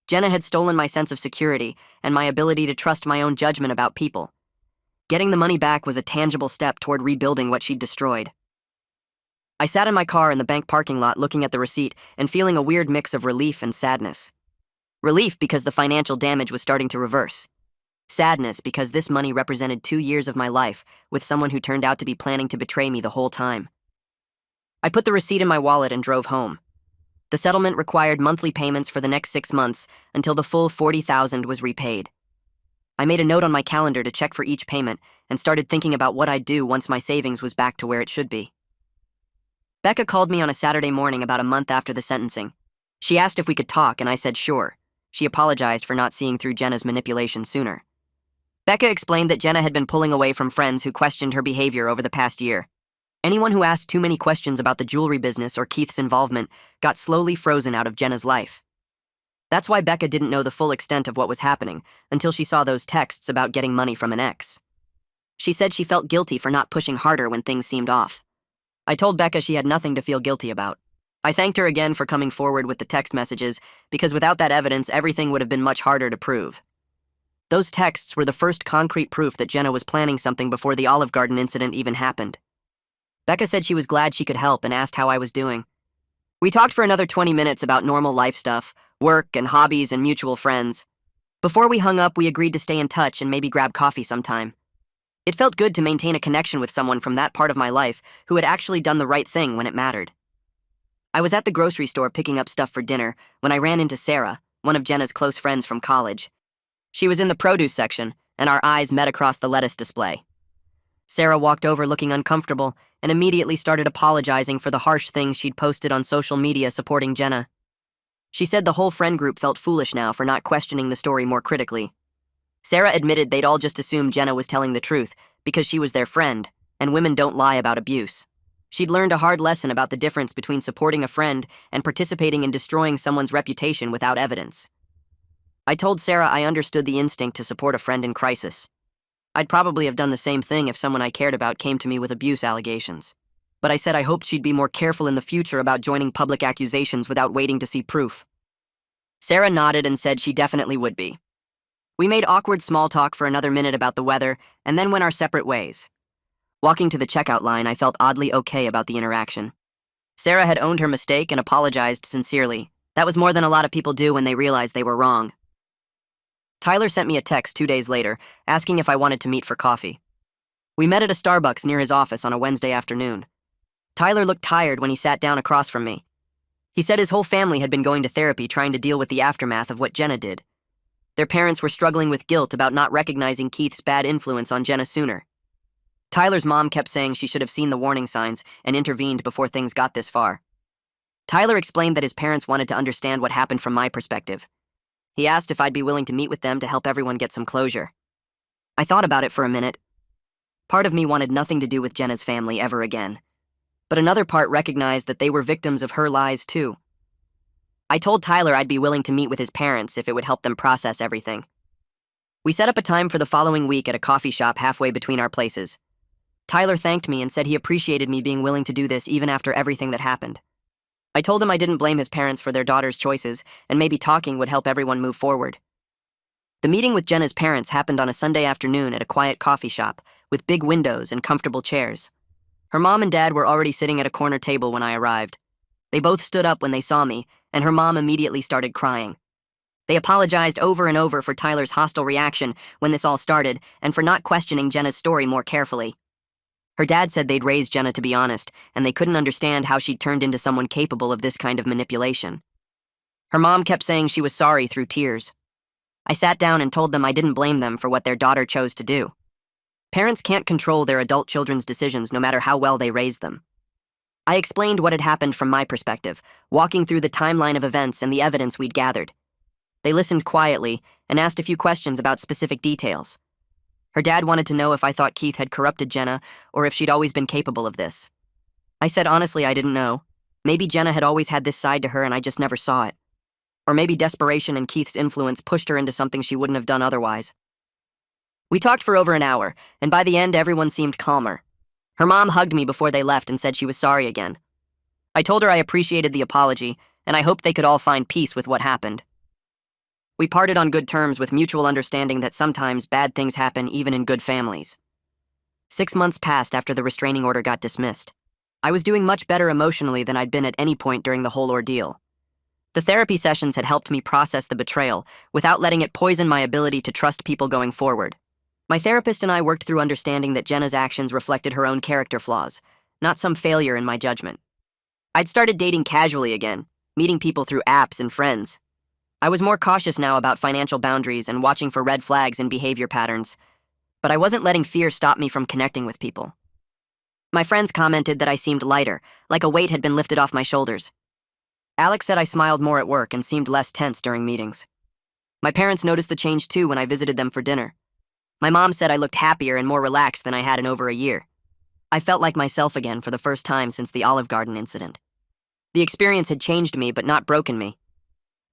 Jenna had stolen my sense of security and my ability to trust my own judgment about people. Getting the money back was a tangible step toward rebuilding what she'd destroyed. I sat in my car in the bank parking lot looking at the receipt and feeling a weird mix of relief and sadness. Relief because the financial damage was starting to reverse. Sadness because this money represented 2 years of my life with someone who turned out to be planning to betray me the whole time. I put the receipt in my wallet and drove home. The settlement required monthly payments for the next 6 months until the full $40,000 was repaid. I made a note on my calendar to check for each payment and started thinking about what I'd do once my savings was back to where it should be. Becca called me on a Saturday morning about a month after the sentencing. She asked if we could talk, and I said sure. She apologized for not seeing through Jenna's manipulation sooner. Becca explained that Jenna had been pulling away from friends who questioned her behavior over the past year. Anyone who asked too many questions about the jewelry business or Keith's involvement got slowly frozen out of Jenna's life. That's why Becca didn't know the full extent of what was happening until she saw those texts about getting money from an ex. She said she felt guilty for not pushing harder when things seemed off. I told Becca she had nothing to feel guilty about. I thanked her again for coming forward with the text messages because without that evidence, everything would have been much harder to prove. Those texts were the first concrete proof that Jenna was planning something before the Olive Garden incident even happened. Becca said she was glad she could help and asked how I was doing. We talked for another 20 minutes about normal life stuff, work and hobbies and mutual friends. Before we hung up, we agreed to stay in touch and maybe grab coffee sometime. It felt good to maintain a connection with someone from that part of my life who had actually done the right thing when it mattered. I was at the grocery store picking up stuff for dinner when I ran into Sarah, one of Jenna's close friends from college. She was in the produce section, and our eyes met across the lettuce display. Sarah walked over looking uncomfortable and immediately started apologizing for the harsh things she'd posted on social media supporting Jenna. She said the whole friend group felt foolish now for not questioning the story more critically. Sarah admitted they'd all just assumed Jenna was telling the truth because she was their friend, and women don't lie about abuse. She'd learned a hard lesson about the difference between supporting a friend and participating in destroying someone's reputation without evidence. I told Sarah I understood the instinct to support a friend in crisis. I'd probably have done the same thing if someone I cared about came to me with abuse allegations. But I said I hoped she'd be more careful in the future about joining public accusations without waiting to see proof. Sarah nodded and said she definitely would be. We made awkward small talk for another minute about the weather and then went our separate ways. Walking to the checkout line, I felt oddly okay about the interaction. Sarah had owned her mistake and apologized sincerely. That was more than a lot of people do when they realize they were wrong. Tyler sent me a text 2 days later, asking if I wanted to meet for coffee. We met at a Starbucks near his office on a Wednesday afternoon. Tyler looked tired when he sat down across from me. He said his whole family had been going to therapy trying to deal with the aftermath of what Jenna did. Their parents were struggling with guilt about not recognizing Keith's bad influence on Jenna sooner. Tyler's mom kept saying she should have seen the warning signs and intervened before things got this far. Tyler explained that his parents wanted to understand what happened from my perspective. He asked if I'd be willing to meet with them to help everyone get some closure. I thought about it for a minute. Part of me wanted nothing to do with Jenna's family ever again, but another part recognized that they were victims of her lies too. I told Tyler I'd be willing to meet with his parents if it would help them process everything. We set up a time for the following week at a coffee shop halfway between our places. Tyler thanked me and said he appreciated me being willing to do this even after everything that happened. I told him I didn't blame his parents for their daughter's choices, and maybe talking would help everyone move forward. The meeting with Jenna's parents happened on a Sunday afternoon at a quiet coffee shop, with big windows and comfortable chairs. Her mom and dad were already sitting at a corner table when I arrived. They both stood up when they saw me, and her mom immediately started crying. They apologized over and over for Tyler's hostile reaction when this all started and for not questioning Jenna's story more carefully. Her dad said they'd raised Jenna to be honest, and they couldn't understand how she'd turned into someone capable of this kind of manipulation. Her mom kept saying she was sorry through tears. I sat down and told them I didn't blame them for what their daughter chose to do. Parents can't control their adult children's decisions no matter how well they raise them. I explained what had happened from my perspective, walking through the timeline of events and the evidence we'd gathered. They listened quietly and asked a few questions about specific details. Her dad wanted to know if I thought Keith had corrupted Jenna or if she'd always been capable of this. I said honestly I didn't know. Maybe Jenna had always had this side to her and I just never saw it. Or maybe desperation and Keith's influence pushed her into something she wouldn't have done otherwise. We talked for over an hour, and by the end everyone seemed calmer. Her mom hugged me before they left and said she was sorry again. I told her I appreciated the apology, and I hoped they could all find peace with what happened. We parted on good terms with mutual understanding that sometimes bad things happen even in good families. 6 months passed after the restraining order got dismissed. I was doing much better emotionally than I'd been at any point during the whole ordeal. The therapy sessions had helped me process the betrayal without letting it poison my ability to trust people going forward. My therapist and I worked through understanding that Jenna's actions reflected her own character flaws, not some failure in my judgment. I'd started dating casually again, meeting people through apps and friends. I was more cautious now about financial boundaries and watching for red flags in behavior patterns, but I wasn't letting fear stop me from connecting with people. My friends commented that I seemed lighter, like a weight had been lifted off my shoulders. Alex said I smiled more at work and seemed less tense during meetings. My parents noticed the change too when I visited them for dinner. My mom said I looked happier and more relaxed than I had in over a year. I felt like myself again for the first time since the Olive Garden incident. The experience had changed me but not broken me.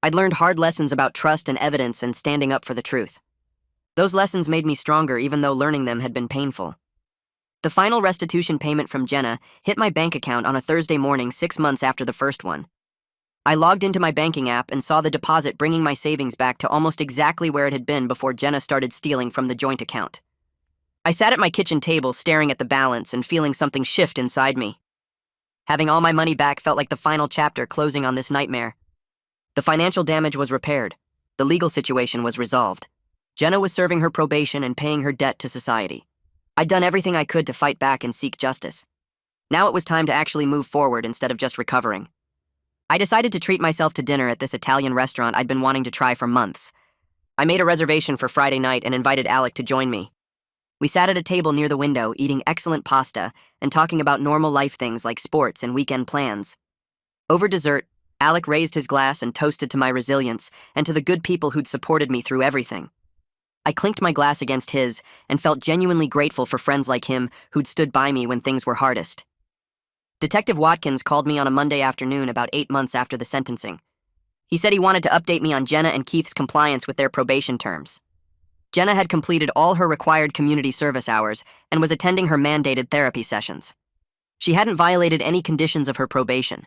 I'd learned hard lessons about trust and evidence and standing up for the truth. Those lessons made me stronger even though learning them had been painful. The final restitution payment from Jenna hit my bank account on a Thursday morning 6 months after the first one. I logged into my banking app and saw the deposit bringing my savings back to almost exactly where it had been before Jenna started stealing from the joint account. I sat at my kitchen table staring at the balance and feeling something shift inside me. Having all my money back felt like the final chapter closing on this nightmare. The financial damage was repaired. The legal situation was resolved. Jenna was serving her probation and paying her debt to society. I'd done everything I could to fight back and seek justice. Now it was time to actually move forward instead of just recovering. I decided to treat myself to dinner at this Italian restaurant I'd been wanting to try for months. I made a reservation for Friday night and invited Alec to join me. We sat at a table near the window, eating excellent pasta and talking about normal life things like sports and weekend plans. Over dessert, Alec raised his glass and toasted to my resilience and to the good people who'd supported me through everything. I clinked my glass against his and felt genuinely grateful for friends like him who'd stood by me when things were hardest. Detective Watkins called me on a Monday afternoon about 8 months after the sentencing. He said he wanted to update me on Jenna and Keith's compliance with their probation terms. Jenna had completed all her required community service hours and was attending her mandated therapy sessions. She hadn't violated any conditions of her probation.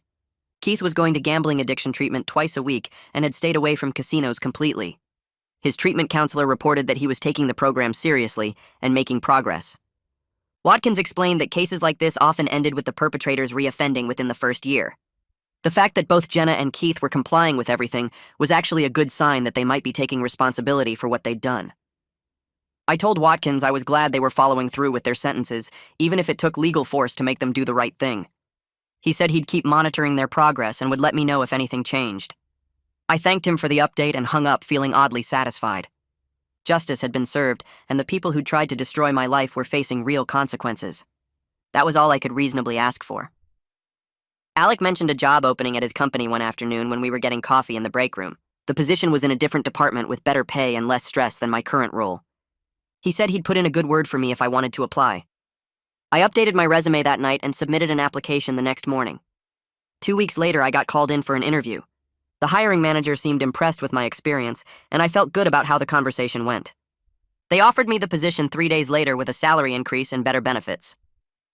Keith was going to gambling addiction treatment twice a week and had stayed away from casinos completely. His treatment counselor reported that he was taking the program seriously and making progress. Watkins explained that cases like this often ended with the perpetrators reoffending within the first year. The fact that both Jenna and Keith were complying with everything was actually a good sign that they might be taking responsibility for what they'd done. I told Watkins I was glad they were following through with their sentences, even if it took legal force to make them do the right thing. He said he'd keep monitoring their progress and would let me know if anything changed. I thanked him for the update and hung up feeling oddly satisfied. Justice had been served, and the people who tried to destroy my life were facing real consequences. That was all I could reasonably ask for. Alec mentioned a job opening at his company one afternoon when we were getting coffee in the break room. The position was in a different department with better pay and less stress than my current role. He said he'd put in a good word for me if I wanted to apply. I updated my resume that night and submitted an application the next morning. 2 weeks later, I got called in for an interview. The hiring manager seemed impressed with my experience, and I felt good about how the conversation went. They offered me the position 3 days later with a salary increase and better benefits.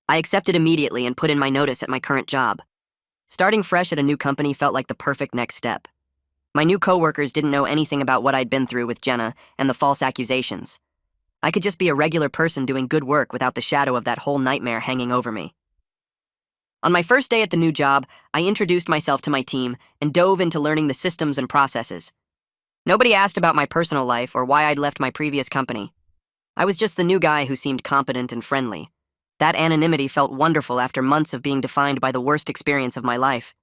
I accepted immediately and put in my notice at my current job. Starting fresh at a new company felt like the perfect next step. My new coworkers didn't know anything about what I'd been through with Jenna and the false accusations. I could just be a regular person doing good work without the shadow of that whole nightmare hanging over me. On my first day at the new job, I introduced myself to my team and dove into learning the systems and processes. Nobody asked about my personal life or why I'd left my previous company. I was just the new guy who seemed competent and friendly. That anonymity felt wonderful after months of being defined by the worst experience of my life.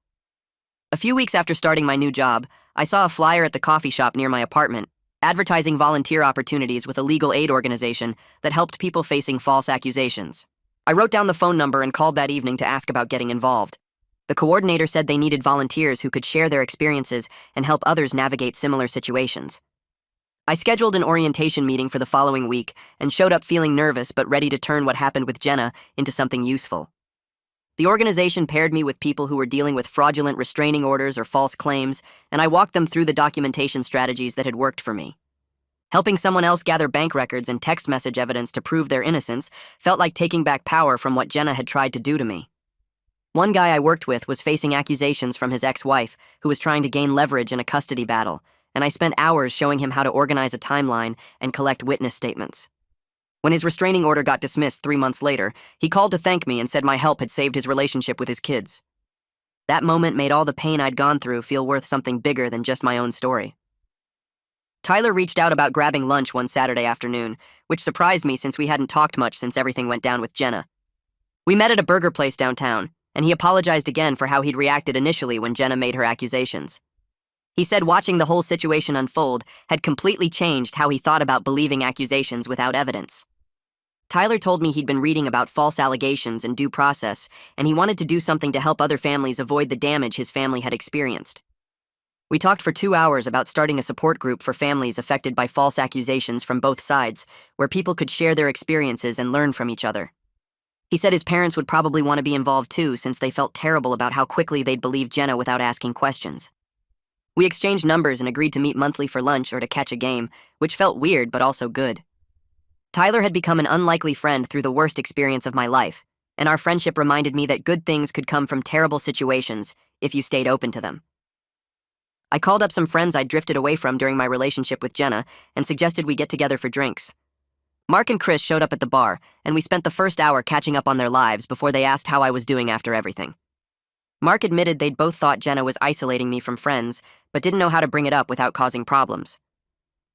A few weeks after starting my new job, I saw a flyer at the coffee shop near my apartment, advertising volunteer opportunities with a legal aid organization that helped people facing false accusations. I wrote down the phone number and called that evening to ask about getting involved. The coordinator said they needed volunteers who could share their experiences and help others navigate similar situations. I scheduled an orientation meeting for the following week and showed up feeling nervous but ready to turn what happened with Jenna into something useful. The organization paired me with people who were dealing with fraudulent restraining orders or false claims, and I walked them through the documentation strategies that had worked for me. Helping someone else gather bank records and text message evidence to prove their innocence felt like taking back power from what Jenna had tried to do to me. One guy I worked with was facing accusations from his ex-wife, who was trying to gain leverage in a custody battle, and I spent hours showing him how to organize a timeline and collect witness statements. When his restraining order got dismissed 3 months later, he called to thank me and said my help had saved his relationship with his kids. That moment made all the pain I'd gone through feel worth something bigger than just my own story. Tyler reached out about grabbing lunch one Saturday afternoon, which surprised me since we hadn't talked much since everything went down with Jenna. We met at a burger place downtown, and he apologized again for how he'd reacted initially when Jenna made her accusations. He said watching the whole situation unfold had completely changed how he thought about believing accusations without evidence. Tyler told me he'd been reading about false allegations and due process, and he wanted to do something to help other families avoid the damage his family had experienced. We talked for 2 hours about starting a support group for families affected by false accusations from both sides, where people could share their experiences and learn from each other. He said his parents would probably want to be involved too, since they felt terrible about how quickly they'd believe Jenna without asking questions. We exchanged numbers and agreed to meet monthly for lunch or to catch a game, which felt weird but also good. Tyler had become an unlikely friend through the worst experience of my life, and our friendship reminded me that good things could come from terrible situations if you stayed open to them. I called up some friends I'd drifted away from during my relationship with Jenna and suggested we get together for drinks. Mark and Chris showed up at the bar, and we spent the first hour catching up on their lives before they asked how I was doing after everything. Mark admitted they'd both thought Jenna was isolating me from friends, but didn't know how to bring it up without causing problems.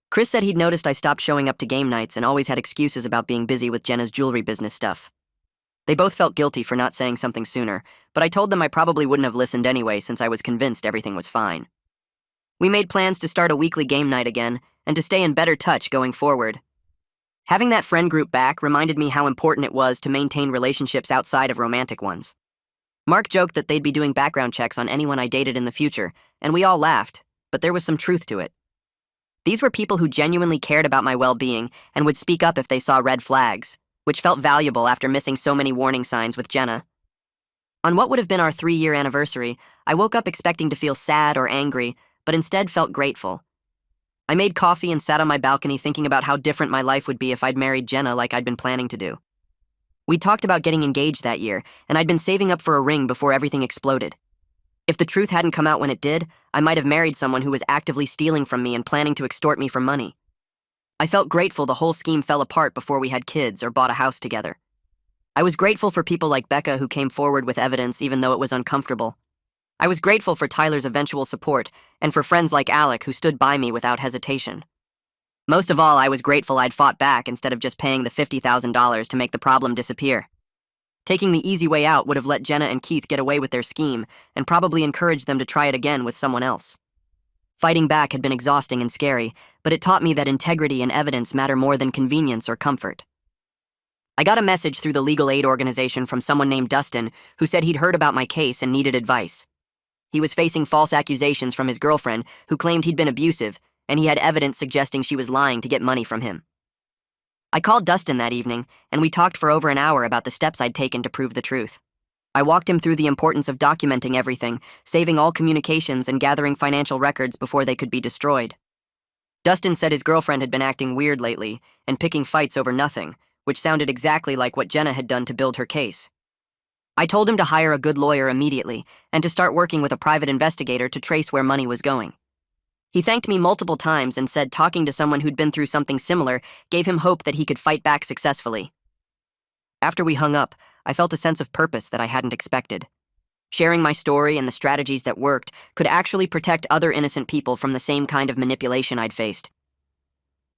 Chris said he'd noticed I stopped showing up to game nights and always had excuses about being busy with Jenna's jewelry business stuff. They both felt guilty for not saying something sooner, but I told them I probably wouldn't have listened anyway since I was convinced everything was fine. We made plans to start a weekly game night again and to stay in better touch going forward. Having that friend group back reminded me how important it was to maintain relationships outside of romantic ones. Mark joked that they'd be doing background checks on anyone I dated in the future, and we all laughed, but there was some truth to it. These were people who genuinely cared about my well-being and would speak up if they saw red flags, which felt valuable after missing so many warning signs with Jenna. On what would have been our 3-year anniversary, I woke up expecting to feel sad or angry, but instead felt grateful. I made coffee and sat on my balcony thinking about how different my life would be if I'd married Jenna like I'd been planning to do. We'd talked about getting engaged that year, and I'd been saving up for a ring before everything exploded. If the truth hadn't come out when it did, I might have married someone who was actively stealing from me and planning to extort me for money. I felt grateful the whole scheme fell apart before we had kids or bought a house together. I was grateful for people like Becca who came forward with evidence even though it was uncomfortable. I was grateful for Tyler's eventual support and for friends like Alec who stood by me without hesitation. Most of all, I was grateful I'd fought back instead of just paying the $50,000 to make the problem disappear. Taking the easy way out would have let Jenna and Keith get away with their scheme and probably encouraged them to try it again with someone else. Fighting back had been exhausting and scary, but it taught me that integrity and evidence matter more than convenience or comfort. I got a message through the legal aid organization from someone named Dustin who said he'd heard about my case and needed advice. He was facing false accusations from his girlfriend who claimed he'd been abusive, and he had evidence suggesting she was lying to get money from him. I called Dustin that evening, and we talked for over an hour about the steps I'd taken to prove the truth. I walked him through the importance of documenting everything, saving all communications and gathering financial records before they could be destroyed. Dustin said his girlfriend had been acting weird lately and picking fights over nothing, which sounded exactly like what Jenna had done to build her case. I told him to hire a good lawyer immediately and to start working with a private investigator to trace where money was going. He thanked me multiple times and said talking to someone who'd been through something similar gave him hope that he could fight back successfully. After we hung up, I felt a sense of purpose that I hadn't expected. Sharing my story and the strategies that worked could actually protect other innocent people from the same kind of manipulation I'd faced.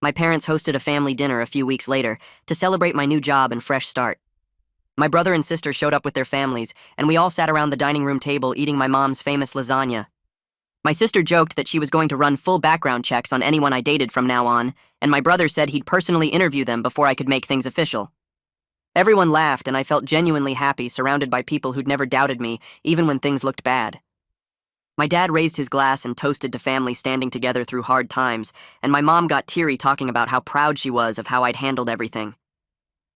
My parents hosted a family dinner a few weeks later to celebrate my new job and fresh start. My brother and sister showed up with their families, and we all sat around the dining room table eating my mom's famous lasagna. My sister joked that she was going to run full background checks on anyone I dated from now on, and my brother said he'd personally interview them before I could make things official. Everyone laughed, and I felt genuinely happy surrounded by people who'd never doubted me, even when things looked bad. My dad raised his glass and toasted to family standing together through hard times, and my mom got teary talking about how proud she was of how I'd handled everything.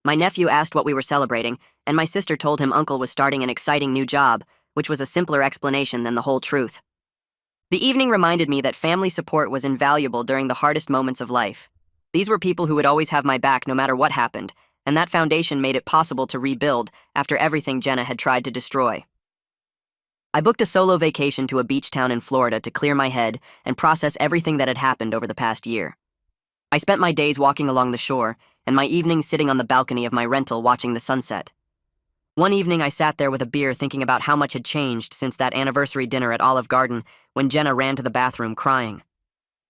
My nephew asked what we were celebrating, and my sister told him Uncle was starting an exciting new job, which was a simpler explanation than the whole truth. The evening reminded me that family support was invaluable during the hardest moments of life. These were people who would always have my back no matter what happened, and that foundation made it possible to rebuild after everything Jenna had tried to destroy. I booked a solo vacation to a beach town in Florida to clear my head and process everything that had happened over the past year. I spent my days walking along the shore, and my evenings sitting on the balcony of my rental watching the sunset. One evening I sat there with a beer thinking about how much had changed since that anniversary dinner at Olive Garden when Jenna ran to the bathroom crying.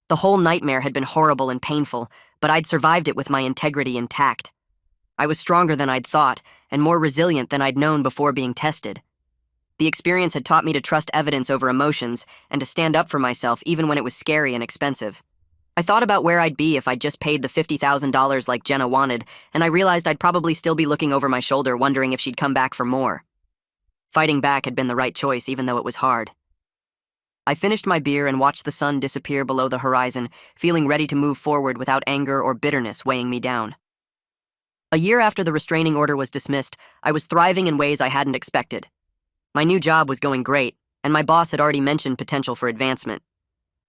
The whole nightmare had been horrible and painful, but I'd survived it with my integrity intact. I was stronger than I'd thought, and more resilient than I'd known before being tested. The experience had taught me to trust evidence over emotions and to stand up for myself even when it was scary and expensive. I thought about where I'd be if I'd just paid the $50,000 like Jenna wanted, and I realized I'd probably still be looking over my shoulder wondering if she'd come back for more. Fighting back had been the right choice even though it was hard. I finished my beer and watched the sun disappear below the horizon, feeling ready to move forward without anger or bitterness weighing me down. A year after the restraining order was dismissed, I was thriving in ways I hadn't expected. My new job was going great, and my boss had already mentioned potential for advancement.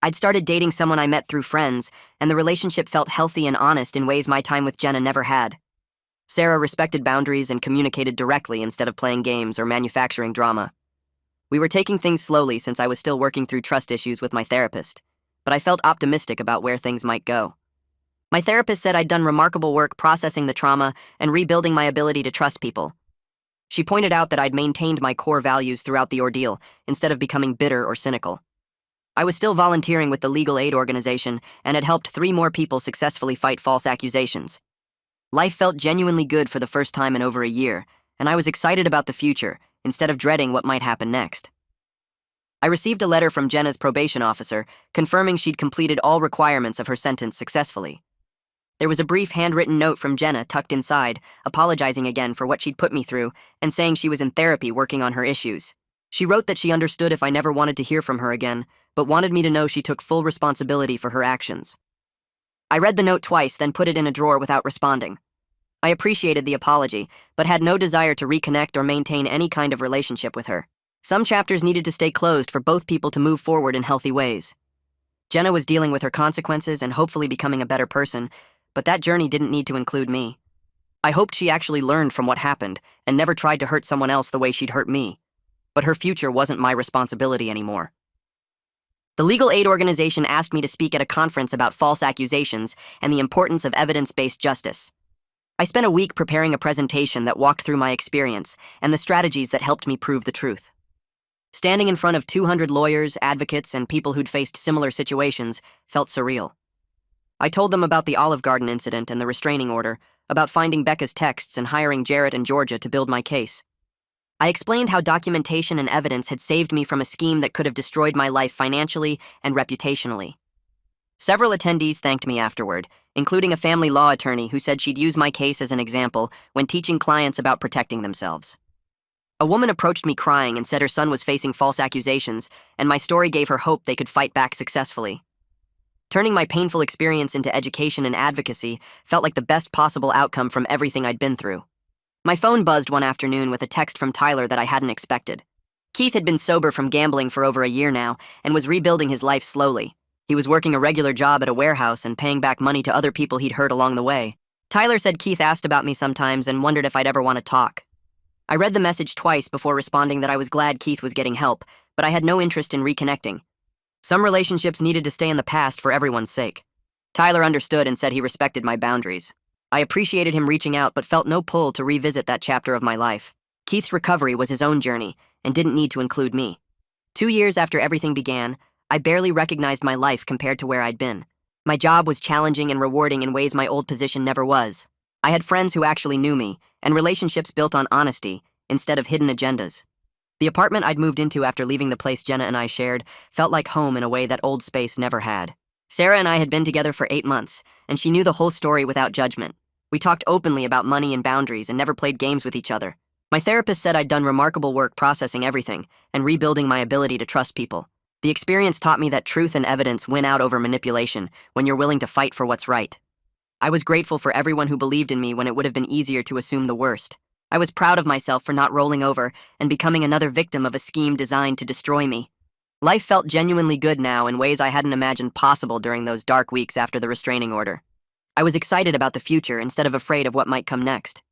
I'd started dating someone I met through friends, and the relationship felt healthy and honest in ways my time with Jenna never had. Sarah respected boundaries and communicated directly instead of playing games or manufacturing drama. We were taking things slowly since I was still working through trust issues with my therapist, but I felt optimistic about where things might go. My therapist said I'd done remarkable work processing the trauma and rebuilding my ability to trust people. She pointed out that I'd maintained my core values throughout the ordeal instead of becoming bitter or cynical. I was still volunteering with the legal aid organization and had helped 3 more people successfully fight false accusations. Life felt genuinely good for the first time in over a year, and I was excited about the future instead of dreading what might happen next. I received a letter from Jenna's probation officer confirming she'd completed all requirements of her sentence successfully. There was a brief handwritten note from Jenna tucked inside, apologizing again for what she'd put me through and saying she was in therapy working on her issues. She wrote that she understood if I never wanted to hear from her again, but wanted me to know she took full responsibility for her actions. I read the note twice, then put it in a drawer without responding. I appreciated the apology, but had no desire to reconnect or maintain any kind of relationship with her. Some chapters needed to stay closed for both people to move forward in healthy ways. Jenna was dealing with her consequences and hopefully becoming a better person, but that journey didn't need to include me. I hoped she actually learned from what happened and never tried to hurt someone else the way she'd hurt me. But her future wasn't my responsibility anymore. The legal aid organization asked me to speak at a conference about false accusations and the importance of evidence-based justice. I spent a week preparing a presentation that walked through my experience and the strategies that helped me prove the truth. Standing in front of 200 lawyers, advocates, and people who'd faced similar situations felt surreal. I told them about the Olive Garden incident and the restraining order, about finding Becca's texts and hiring Jarrett and Georgia to build my case. I explained how documentation and evidence had saved me from a scheme that could have destroyed my life financially and reputationally. Several attendees thanked me afterward, including a family law attorney who said she'd use my case as an example when teaching clients about protecting themselves. A woman approached me crying and said her son was facing false accusations, and my story gave her hope they could fight back successfully. Turning my painful experience into education and advocacy felt like the best possible outcome from everything I'd been through. My phone buzzed one afternoon with a text from Tyler that I hadn't expected. Keith had been sober from gambling for over a year now and was rebuilding his life slowly. He was working a regular job at a warehouse and paying back money to other people he'd hurt along the way. Tyler said Keith asked about me sometimes and wondered if I'd ever want to talk. I read the message twice before responding that I was glad Keith was getting help, but I had no interest in reconnecting. Some relationships needed to stay in the past for everyone's sake. Tyler understood and said he respected my boundaries. I appreciated him reaching out but felt no pull to revisit that chapter of my life. Keith's recovery was his own journey and didn't need to include me. 2 years after everything began, I barely recognized my life compared to where I'd been. My job was challenging and rewarding in ways my old position never was. I had friends who actually knew me, and relationships built on honesty instead of hidden agendas. The apartment I'd moved into after leaving the place Jenna and I shared felt like home in a way that old space never had. Sarah and I had been together for 8 months, and she knew the whole story without judgment. We talked openly about money and boundaries and never played games with each other. My therapist said I'd done remarkable work processing everything and rebuilding my ability to trust people. The experience taught me that truth and evidence win out over manipulation when you're willing to fight for what's right. I was grateful for everyone who believed in me when it would have been easier to assume the worst. I was proud of myself for not rolling over and becoming another victim of a scheme designed to destroy me. Life felt genuinely good now in ways I hadn't imagined possible during those dark weeks after the restraining order. I was excited about the future instead of afraid of what might come next.